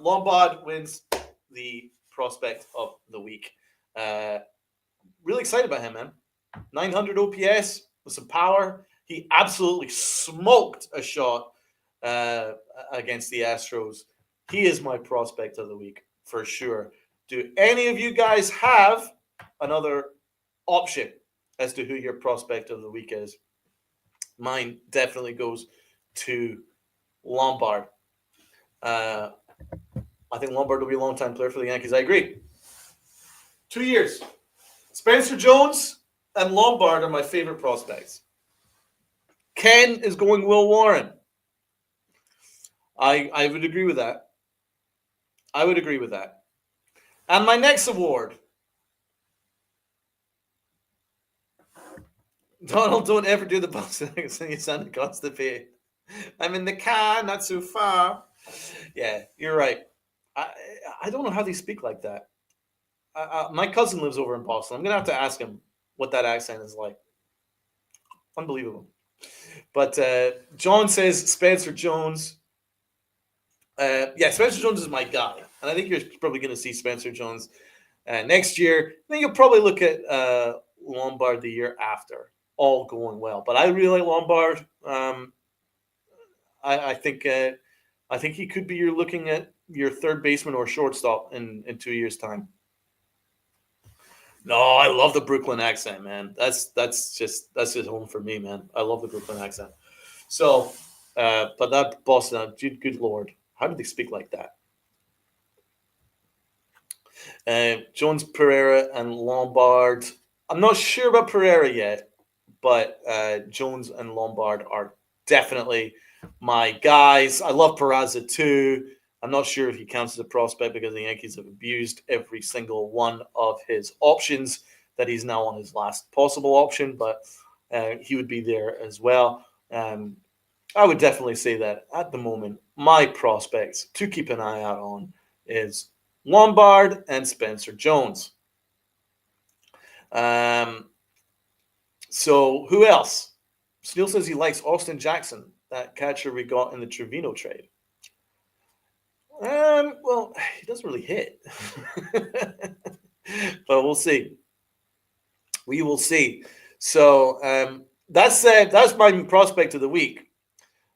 Lombard wins the Prospect of the Week. Really excited about him, man. 900 OPS with some power. He absolutely smoked a shot against the Astros. He is my Prospect of the Week for sure. Do any of you guys have another option as to who your Prospect of the Week is? Mine definitely goes to Lombard. I think Lombard will be a long-time player for the Yankees. I agree. 2 years. Spencer Jones and Lombard are my favorite prospects. Ken is going Will Warren. I would agree with that. I would agree with that. And my next award. Donald, don't ever do the Boston accent. You sound constipated. I'm in the car, not so far. Yeah, you're right. I don't know how they speak like that. My cousin lives over in Boston. I'm going to have to ask him what that accent is like. Unbelievable. But John says Spencer Jones. Yeah, Spencer Jones is my guy. And I think you're probably going to see Spencer Jones next year. Then you'll probably look at Lombard the year after, all going well. But I really like Lombard. I think he could be. You're looking at your third baseman or shortstop in 2 years' time. No, I love the Brooklyn accent, man. That's just home for me, man. I love the Brooklyn accent. So, but that Boston, good Lord, how did they speak like that? Jones, Pereira, and Lombard. I'm not sure about Pereira yet, but Jones and Lombard are definitely my guys. I love Peraza too. I'm not sure if he counts as a prospect because the Yankees have abused every single one of his options that he's now on his last possible option, but he would be there as well. I would definitely say that at the moment, my prospects to keep an eye out on is Lombard and Spencer Jones. So who else? Steele says he likes Austin Jackson, that catcher we got in the Trevino trade. Well, he doesn't really hit. But we'll see. We will see. So that's my prospect of the week.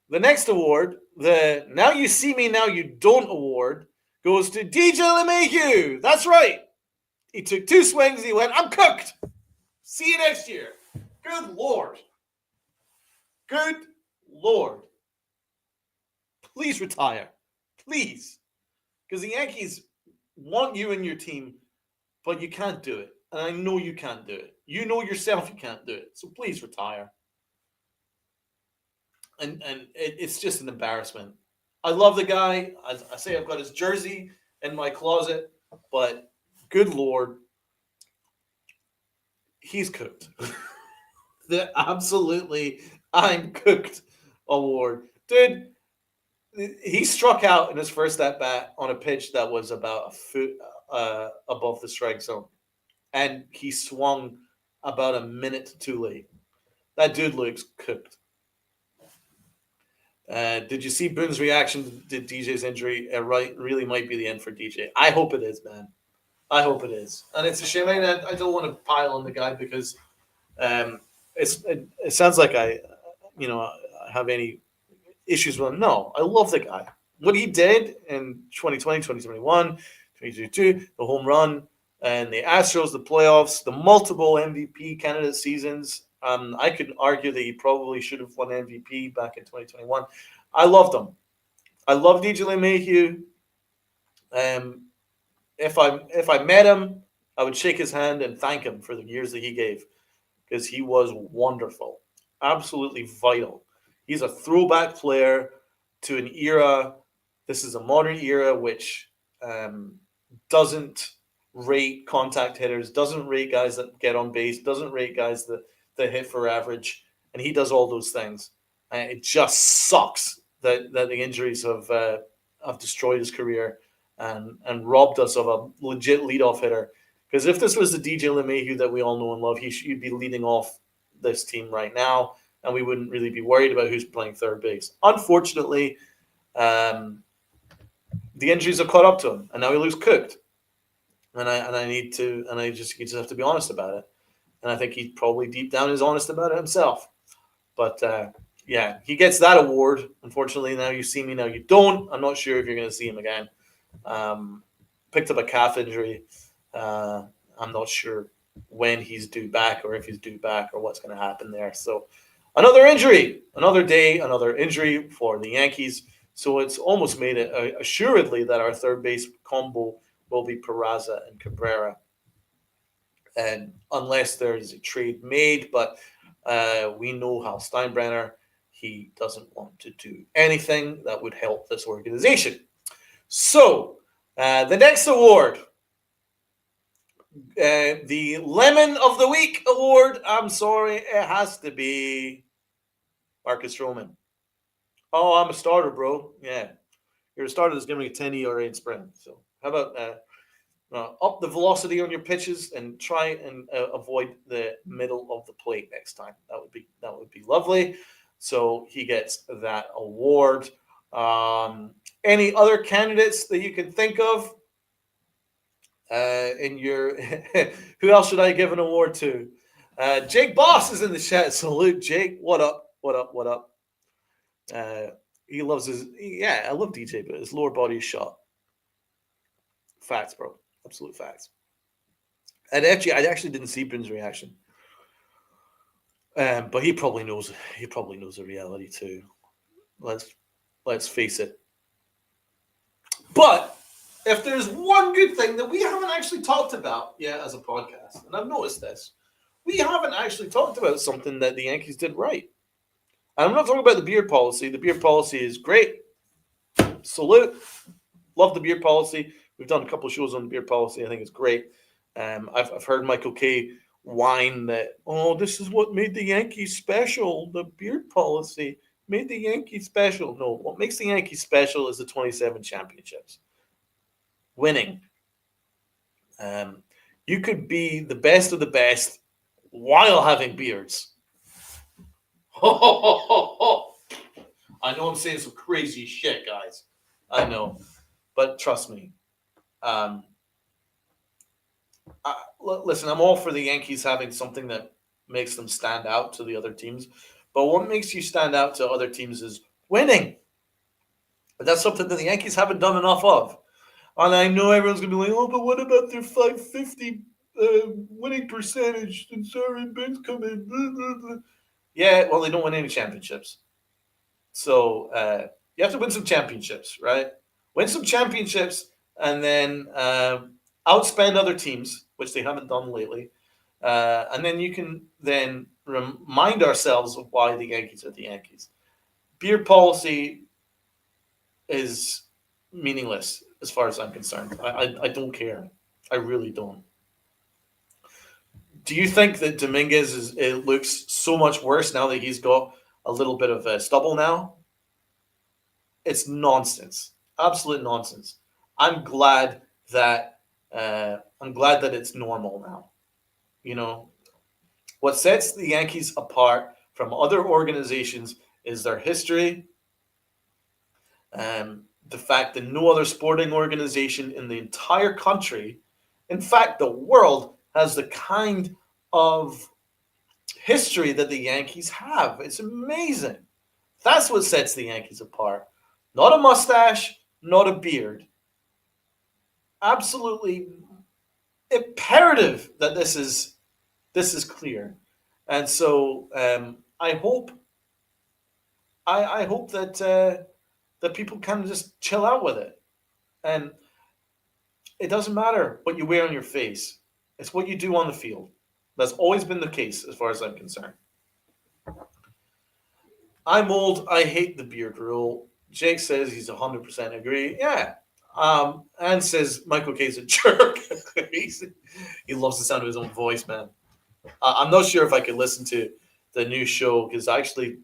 The next award, the Now You See Me, Now You Don't award, goes to DJ LeMahieu. That's right. He took 2 swings. He went, I'm cooked. See you next year. Good Lord. Good Lord. Please retire. Please. Because the Yankees want you in your team, but you can't do it. And I know you can't do it. You know yourself you can't do it. So please retire. And it's just an embarrassment. I love the guy. I say I've got his jersey in my closet, but good Lord, he's cooked. The absolutely I'm cooked award. Dude, he struck out in his first at-bat on a pitch that was about a foot above the strike zone. And he swung about a minute too late. That dude looks cooked. Did you see Boone's reaction to DJ's injury? It really might be the end for DJ. I hope it is, man. I hope it is. And it's a shame. I don't want to pile on the guy because it sounds like I have any issues with him. No, I love the guy. What he did in 2020, 2021, 2022, the home run, and the Astros, the playoffs, the multiple MVP candidate seasons. I could argue that he probably should have won MVP back in 2021. I loved him. I love DJ LeMahieu. Um, if I met him, I would shake his hand and thank him for the years that he gave because he was wonderful, absolutely vital. He's a throwback player to an era. This is a modern era which um, doesn't rate contact hitters, doesn't rate guys that get on base, doesn't rate guys that hit for average, and he does all those things. And it just sucks that the injuries have destroyed his career and robbed us of a legit leadoff hitter. Because if this was the DJ LeMahieu that we all know and love, he'd be leading off this team right now, and we wouldn't really be worried about who's playing third base. Unfortunately, um, the injuries have caught up to him, and now he looks cooked. And I just have to be honest about it. And I think he probably deep down is honest about it himself. But yeah, he gets that award. Unfortunately, now you see me, now you don't. I'm not sure if you're going to see him again. Picked up a calf injury. I'm not sure when he's due back or if he's due back or what's going to happen there. So another injury, another day, another injury for the Yankees. So it's almost made it assuredly that our third base combo will be Peraza and Cabrera. And unless there's a trade made, but we know Hal Steinbrenner, he doesn't want to do anything that would help this organization. So the next award, the Lemon of the Week award, I'm sorry, it has to be Marcus Stroman. Oh, I'm a starter, bro. Yeah. You're a starter that's giving me a 10 ERA in spring. So how about up the velocity on your pitches and try and avoid the middle of the plate next time. That would be lovely. So he gets that award. Any other candidates that you can think of? In your who else should I give an award to? Jake Boss is in the chat. Salute, Jake. What up? What up? What up? He loves I love DJ, but his lower body is shot. Facts, bro. Absolute facts. And actually, I actually didn't see Bryn's reaction, but he probably knows. He probably knows the reality too. Let's face it. But if there's one good thing that we haven't actually talked about yet as a podcast, and I've noticed this, we haven't actually talked about something that the Yankees did right. And I'm not talking about the beard policy. The beard policy is great. Salute. Love the beard policy. We've done a couple of shows on the beard policy. I think it's great. I've heard Michael K whine that, oh, this is what made the Yankees special. The beard policy made the Yankees special. No, what makes the Yankees special is the 27 championships. Winning. You could be the best of the best while having beards. I know I'm saying some crazy shit, guys. I know. But trust me. Listen, I'm all for the Yankees having something that makes them stand out to the other teams. But what makes you stand out to other teams is winning. But that's something that the Yankees haven't done enough of. And I know everyone's going to be like, oh, but what about their 550 winning percentage? And sorry, Ben's coming. Blah, blah, blah. Yeah, well, they don't win any championships. So you have to win some championships, right? Win some championships and then outspend other teams, which they haven't done lately. And then you can then remind ourselves of why the Yankees are the Yankees. Beard policy is meaningless as far as I'm concerned. I don't care. I really don't. Do you think that Dominguez it looks so much worse now that he's got a little bit of stubble now? It's nonsense. Absolute nonsense. I'm glad that it's normal now. You know, what sets the Yankees apart from other organizations is their history, the fact that no other sporting organization in the entire country, in fact, the world, has the kind of history that the Yankees have. It's amazing. That's what sets the Yankees apart. Not a mustache, not a beard. Absolutely imperative that this is clear, and so I hope that people kind of just chill out with it, and it doesn't matter what you wear on your face; it's what you do on the field. That's always been the case, as far as I'm concerned. I'm old. I hate the beard rule. Jake says he's 100% agree. Yeah. And says Michael K's a jerk. He loves the sound of his own voice, man. I'm not sure if I could listen to the new show because actually,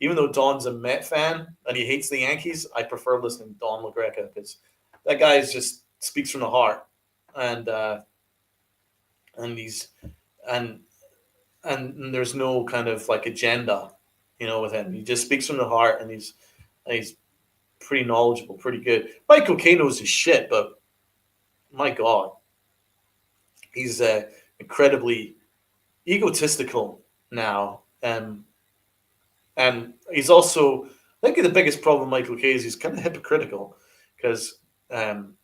even though Don's a Met fan and he hates the Yankees, I prefer listening to Don LaGreca because that guy is just speaks from the heart, and and he's and and there's no kind of like agenda, with him. He just speaks from the heart, and he's pretty knowledgeable, pretty good. Michael K knows his shit, but my God, he's incredibly egotistical now, and he's also, I think the biggest problem with Michael K is he's kind of hypocritical because um,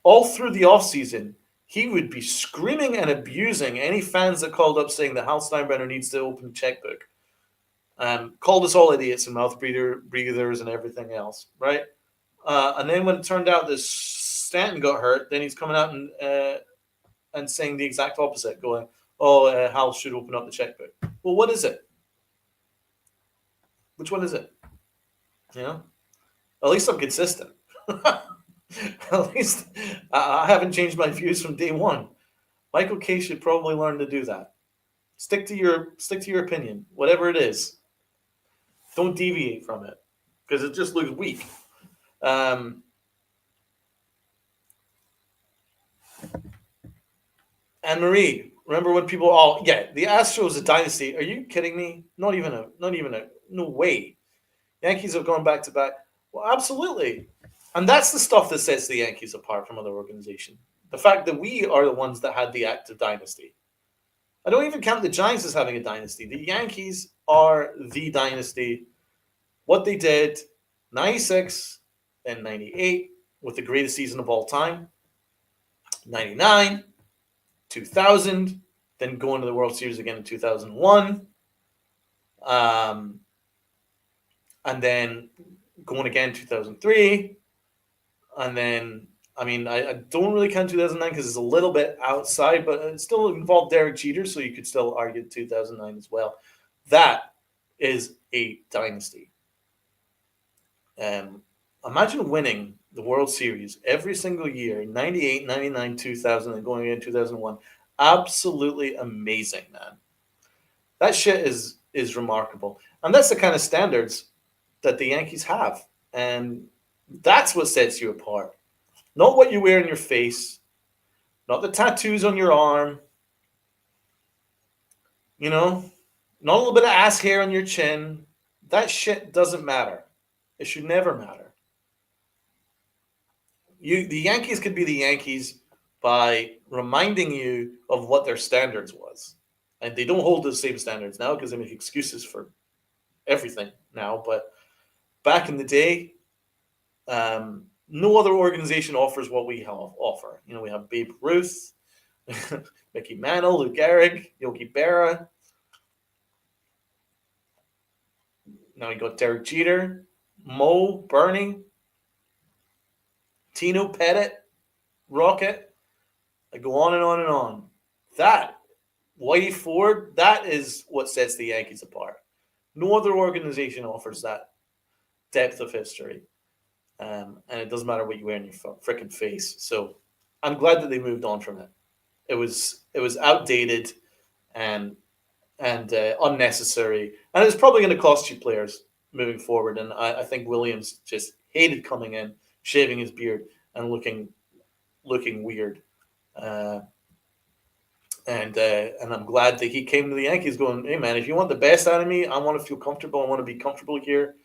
all through the offseason, he would be screaming and abusing any fans that called up saying that Hal Steinbrenner needs to open the checkbook. Called us all idiots and mouth breathers and everything else, right? And then when it turned out that Stanton got hurt, then he's coming out and saying the exact opposite, going, "Oh, Hal should open up the checkbook." Well, what is it? Which one is it? At least I'm consistent. At least I haven't changed my views from day one. Michael K should probably learn to do that. Stick to your opinion, whatever it is. Don't deviate from it because it just looks weak. And Marie, remember when people the Astros a dynasty? Are you kidding me? Not even a no way. Yankees have gone back to back. Well, absolutely. And that's the stuff that sets the Yankees apart from other organizations. The fact that we are the ones that had the active dynasty. I don't even count the Giants as having a dynasty. The Yankees are the dynasty. What they did, 96 and 98 with the greatest season of all time. 99, 2000, then going to the World Series again in 2001. And then going again in 2003. And then, I don't really count 2009 because it's a little bit outside, but it still involved Derek Jeter, so you could still argue 2009 as well. That is a dynasty. Imagine winning the World Series every single year, 98, 99, 2000, and going in 2001. Absolutely amazing, man. That shit is remarkable. And that's the kind of standards that the Yankees have. And that's what sets you apart. Not what you wear in your face, not the tattoos on your arm, not a little bit of ass hair on your chin. That shit doesn't matter. It should never matter. The Yankees could be the Yankees by reminding you of what their standards was. And they don't hold the same standards now because they make excuses for everything now. But back in the day, no other organization offers what we offer. We have Babe Ruth, Mickey Mantle, Lou Gehrig, Yogi Berra. Now you got Derek Jeter, Mo, Bernie, Tino Pettit, Rocket. I go on and on and on. That, Whitey Ford, that is what sets the Yankees apart. No other organization offers that depth of history. And it doesn't matter what you wear in your freaking face. So I'm glad that they moved on from it. It was outdated and unnecessary, and it's probably going to cost you players moving forward. And I think Williams just hated coming in, shaving his beard, and looking weird. And I'm glad that he came to the Yankees going, "Hey man, if you want the best out of me, I want to feel comfortable. I want to be comfortable here.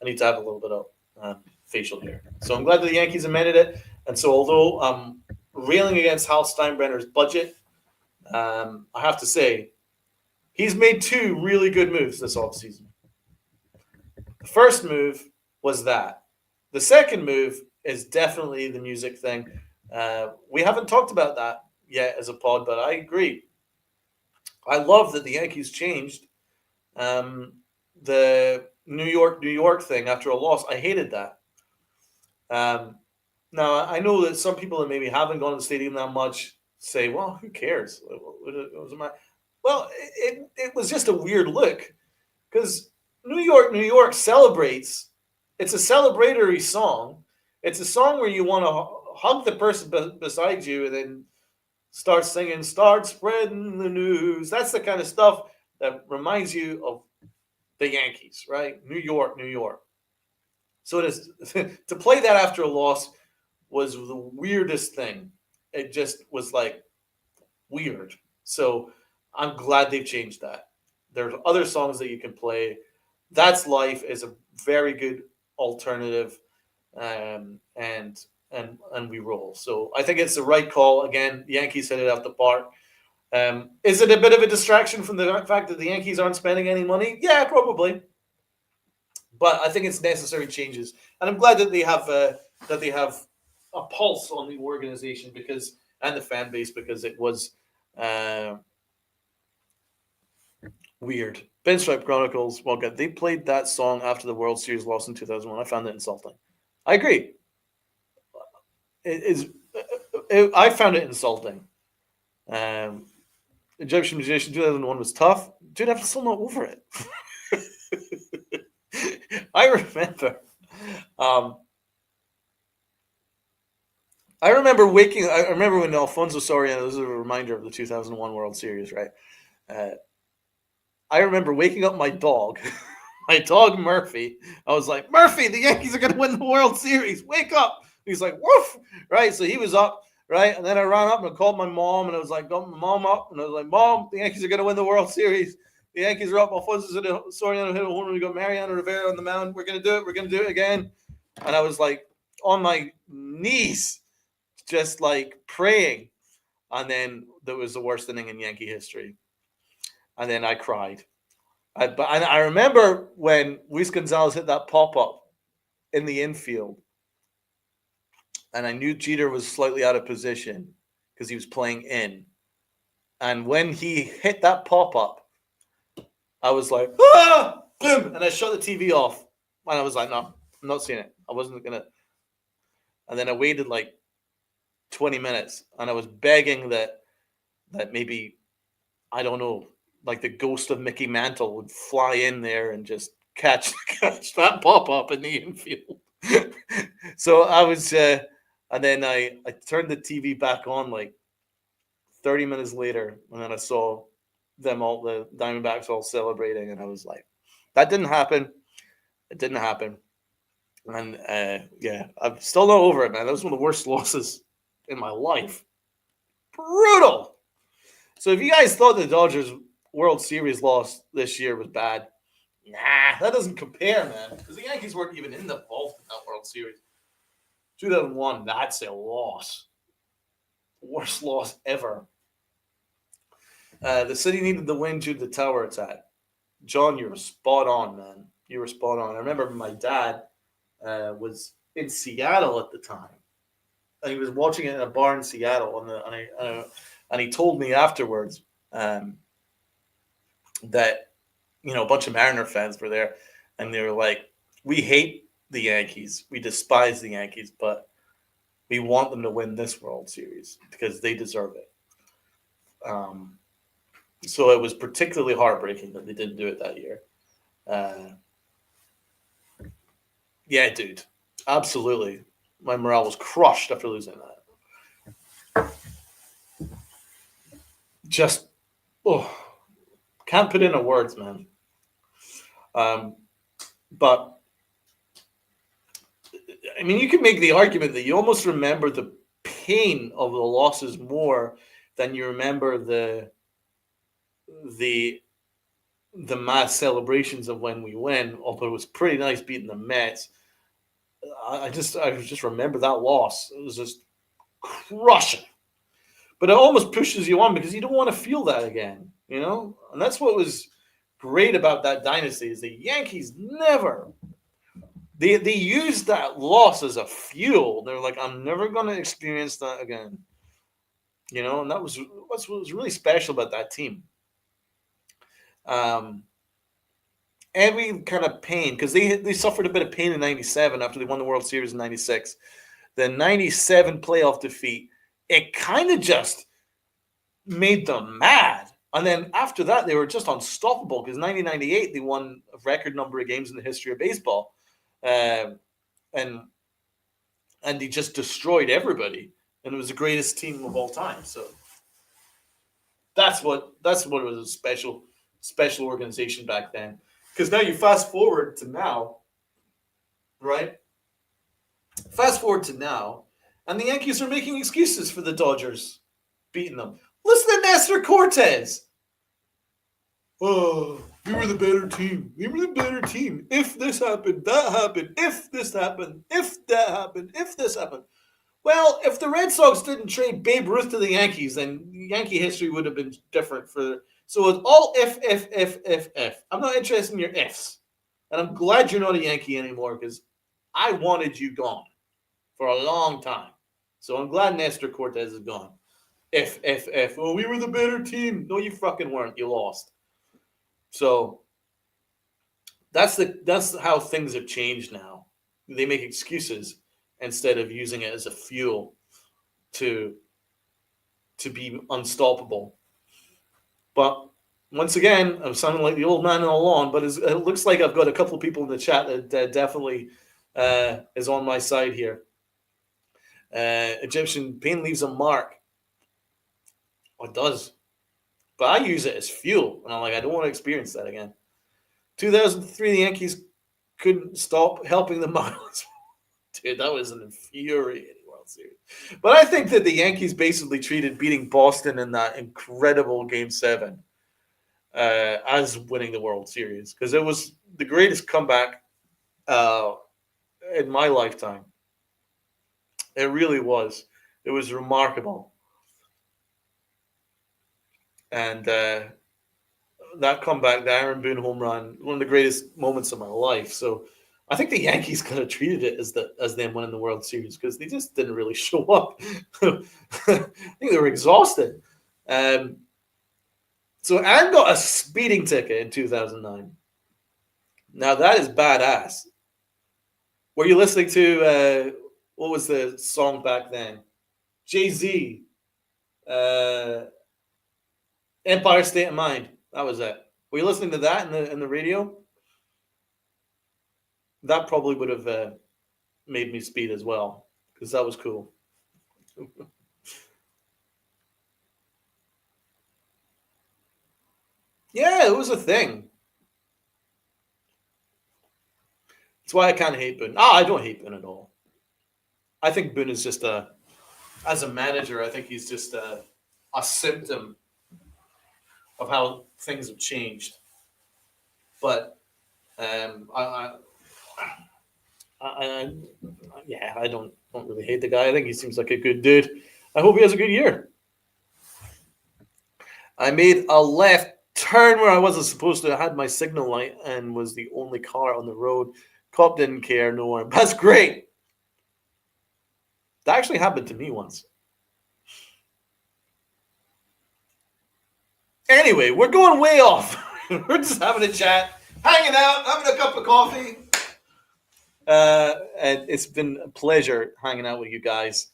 I need to have a little bit of facial hair." So I'm glad that the Yankees amended it. And so although I'm railing against Hal Steinbrenner's budget, I have to say he's made two really good moves this offseason. The first move was that. The second move is definitely the music thing. We haven't talked about that yet as a pod, but I agree. I love that the Yankees changed the New York thing after a loss. I hated that. Um, Now I know that some people that maybe haven't gone to the stadium that much say, "Well, who cares?" Well, it was just a weird look because New York celebrates. It's a celebratory song. It's a song where you want to hug the person beside you and then start singing, start spreading the news. That's the kind of stuff that reminds you of the Yankees, right? New York, New York. So it is to play that after a loss was the weirdest thing. It just was like weird. So I'm glad they've changed that. There's other songs that you can play. That's Life is a very good alternative, and we roll. So I think it's the right call. Again, the Yankees hit it out the park. Is it a bit of a distraction from the fact that the Yankees aren't spending any money? Yeah, probably. But I think it's necessary changes, and I'm glad that they have a pulse on the organization because and the fan base because it was uh, weird. Pinstripe Chronicles. Well, good. They played that song after the World Series loss in 2001. I found it insulting. I agree. It is. I found it insulting. Um, Egyptian Musician 2001 was tough. Dude, I'm still not over it. I remember. Um, I remember waking. I remember when Alfonso Soriano. This is a reminder of the 2001 World Series, right? Uh, I remember waking up my dog, my dog Murphy. I was like, Murphy, the Yankees are going to win the World Series. Wake up! He's like, woof, right? So he was up, right? And then I ran up and I called my mom, and I was like, got my mom up, and I was like, Mom, the Yankees are going to win the World Series. The Yankees are up. Alfonso Soriano hit a home run. We got Mariano Rivera on the mound. We're going to do it. We're going to do it again. And I was like on my knees, just like praying. And then that was the worst inning in Yankee history. And then I cried. But I remember when Luis Gonzalez hit that pop up in the infield, and I knew Jeter was slightly out of position because he was playing in. And when he hit that pop up, I was like, ah, boom, and I shut the TV off. And I was like, no, I'm not seeing it. I wasn't gonna. And then I waited like 20 minutes, and I was begging that maybe I don't know, like the ghost of Mickey Mantle would fly in there and just catch that pop up in the infield. So I was, and then I turned the TV back on like 30 minutes later, and then I saw the Diamondbacks all celebrating, and I was like, that didn't happen. It didn't happen. And yeah, I'm still not over it, man. That was one of the worst losses in my life. Brutal. So if you guys thought the Dodgers World Series loss this year was bad, nah, that doesn't compare, man. Because the Yankees weren't even involved in that World Series. 2001, that's a loss. Worst loss ever. The city needed the win due to the tower attack. John, you were spot on, man. You were spot on. I remember my dad was in Seattle at the time, and he was watching it in a bar in Seattle, and he told me afterwards that a bunch of Mariner fans were there, and they were like, "We hate the Yankees, we despise the Yankees, but we want them to win this World Series because they deserve it." So it was particularly heartbreaking that they didn't do it that year. Yeah, dude, absolutely. My morale was crushed after losing that. Just, can't put into words, man. But I mean, you can make the argument that you almost remember the pain of the losses more than you remember the mass celebrations of when we win. Although it was pretty nice beating the Mets, I just remember that loss. It was just crushing. But it almost pushes you on because you don't want to feel that again, And that's what was great about that dynasty is the Yankees never They used that loss as a fuel. They're like, I'm never gonna experience that again. And that was what was really special about that team. Um, every kind of pain, because they suffered a bit of pain in '97 after they won the World Series in '96. The '97 playoff defeat, it kind of just made them mad. And then after that, they were just unstoppable because 1998 they won a record number of games in the history of baseball, and they just destroyed everybody. And it was the greatest team of all time. So that's what it was, a special organization back then. Because now you fast forward to now, right? Fast forward to now, and the Yankees are making excuses for the Dodgers beating them. Listen to Nestor Cortez. Oh, we were the better team. We were the better team. If this happened, that happened. If this happened, if that happened, if this happened. Well, if the Red Sox didn't trade Babe Ruth to the Yankees, then Yankee history would have been different. So it's all if. I'm not interested in your ifs. And I'm glad you're not a Yankee anymore because I wanted you gone for a long time. So I'm glad Nestor Cortez is gone. If. Oh, we were the better team. No, you fucking weren't. You lost. So that's how things have changed now. They make excuses instead of using it as a fuel to be unstoppable. But once again, I'm sounding like the old man on the lawn, but it looks like I've got a couple of people in the chat that definitely is on my side here. Egyptian pain leaves a mark. Oh, it does. But I use it as fuel, and I'm like, I don't want to experience that again. 2003, the Yankees couldn't stop helping the Marlins. Dude, that was an infuriating World Series. But I think that the Yankees basically treated beating Boston in that incredible Game 7 as winning the World Series, because it was the greatest comeback in my lifetime. It really was. It was remarkable. And that comeback, the Aaron Boone home run, one of the greatest moments of my life. So I think the Yankees could have treated it as them winning the World Series because they just didn't really show up. I think they were exhausted. So Anne got a speeding ticket in 2009. Now that is badass. Were you listening to what was the song back then? Jay-Z, Empire State of Mind. That was it. Were you listening to that in the radio? That probably would have made me speed as well because that was cool. Yeah, it was a thing. That's why I kind of hate Boone. I don't hate Boone at all. I think Boone is just as a manager, I think he's just a symptom of how things have changed. But I don't really hate the guy. I think he seems like a good dude. I hope he has a good year. I made a left turn where I wasn't supposed to. I had my signal light and was the only car on the road. Cop didn't care, no one. That's great. That actually happened to me once. Anyway, we're going way off. We're just having a chat, hanging out, having a cup of coffee. And it's been a pleasure hanging out with you guys.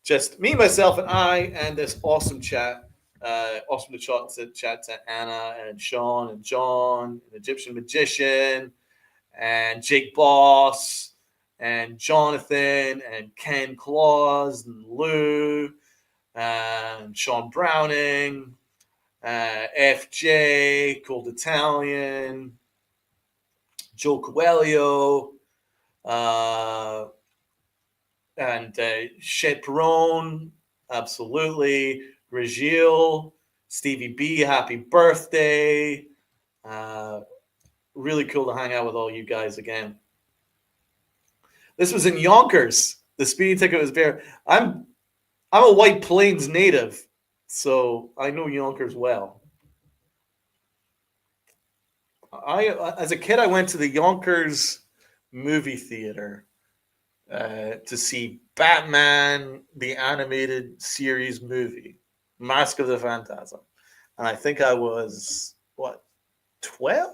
Just me, myself, and I, and this awesome chat. Awesome to chat to Anna and Sean and John, an Egyptian magician, and Jake Boss, and Jonathan, and Ken Claus, and Lou, and Sean Browning, FJ, Cold Italian, Joe Coelho, and Shed Perone, absolutely. Regil, Stevie B, happy birthday. Really cool to hang out with all you guys again. This was in Yonkers. The speeding ticket was there. I'm a White Plains native, so I know Yonkers well. As a kid, I went to the Yonkers movie theater to see Batman the animated series movie, Mask of the Phantasm, and I think I was what 12,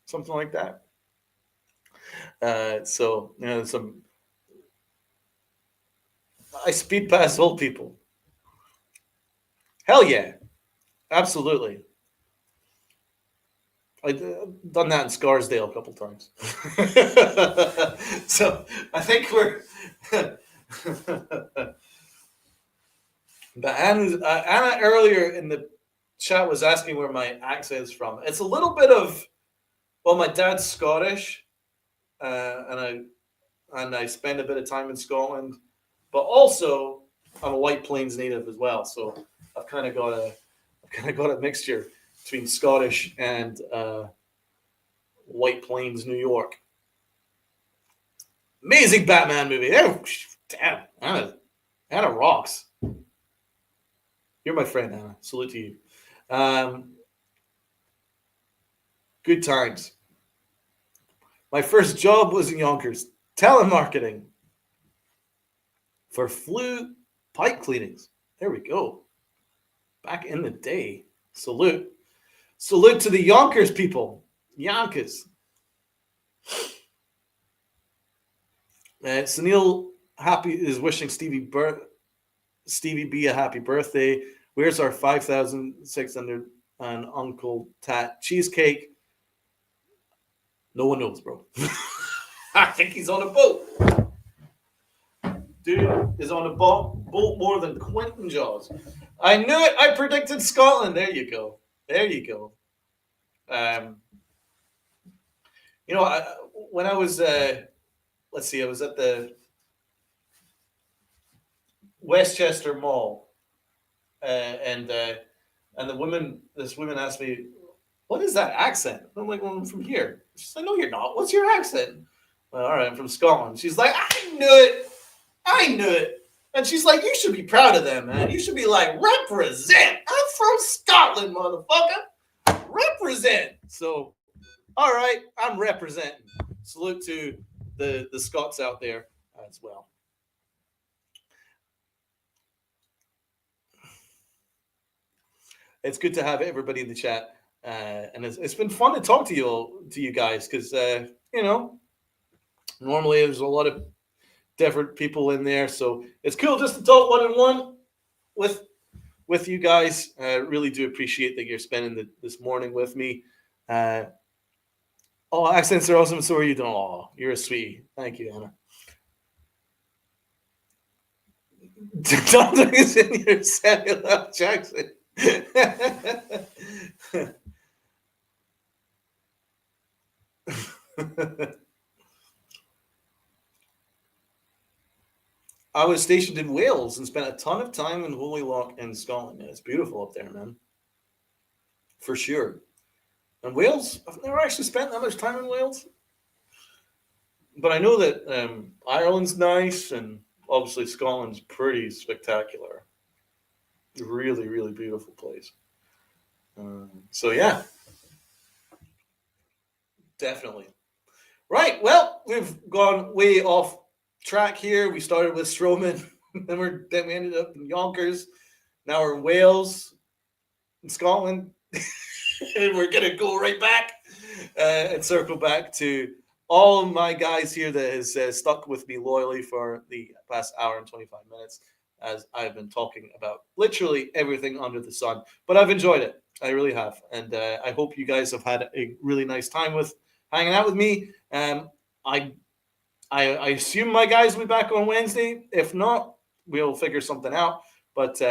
something like that. So some I speed past old people. Hell yeah, absolutely. I've done that in Scarsdale a couple times. So I think we're. But Anna earlier in the chat was asking where my accent is from. It's a little bit of, well, my dad's Scottish, and I spend a bit of time in Scotland, but also I'm a White Plains native as well. So I've kind of got a mixture between Scottish and White Plains, New York. Amazing Batman movie. Oh, damn, Anna rocks. You're my friend, Anna. Salute to you. Good times. My first job was in Yonkers, telemarketing for Flu pipe cleanings. There we go. Back in the day. Salute. Salute to the Yonkers people. Yonkers. Sunil is wishing Stevie B a happy birthday. Where's our 5,600 and Uncle Tat cheesecake? No one knows, bro. I think he's on a boat. Dude is on a boat more than Quentin Jaws. I knew it. I predicted Scotland. There you go. There you go. When I was, let's see, I was at the Westchester Mall, and this woman asked me, "What is that accent?" I'm like, "Well, I'm from here." She's like, "No, you're not. What's your accent?" Well, all right, I'm from Scotland. She's like, "I knew it. I knew it." And she's like, "You should be proud of them, man. You should be like, represent. I'm from Scotland, motherfucker. Represent." So, all right, I'm representing. Salute to the Scots out there as well. It's good to have everybody in the chat, and it's been fun to talk to you guys, because normally there's a lot of different people in there, so it's cool just to talk one-on-one with you guys. I really do appreciate that you're spending this morning with me. Accents are awesome. So are you doing? Oh, you're a sweetie. Thank you, Anna. Don't is in your Samuel L. Jackson. I was stationed in Wales and spent a ton of time in Holyloch in Scotland. It's beautiful up there, man. For sure. And Wales, I've never actually spent that much time in Wales. But I know that Ireland's nice, and obviously Scotland's pretty spectacular. Really, really beautiful place. So yeah, definitely. Right. Well, we've gone way off track here. We started with Stroman, then we ended up in Yonkers. Now we're in Wales, in Scotland, and we're gonna go right back and circle back to all my guys here that has stuck with me loyally for the past hour and 25 minutes, as I've been talking about literally everything under the sun. But I've enjoyed it. I really have. And I hope you guys have had a really nice time with hanging out with me. I assume my guys will be back on Wednesday. If not, we'll figure something out. But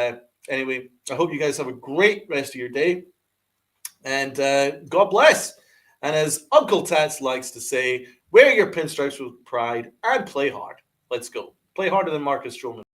anyway, I hope you guys have a great rest of your day. And God bless. And as Uncle Tats likes to say, wear your pinstripes with pride and play hard. Let's go. Play harder than Marcus Stroman.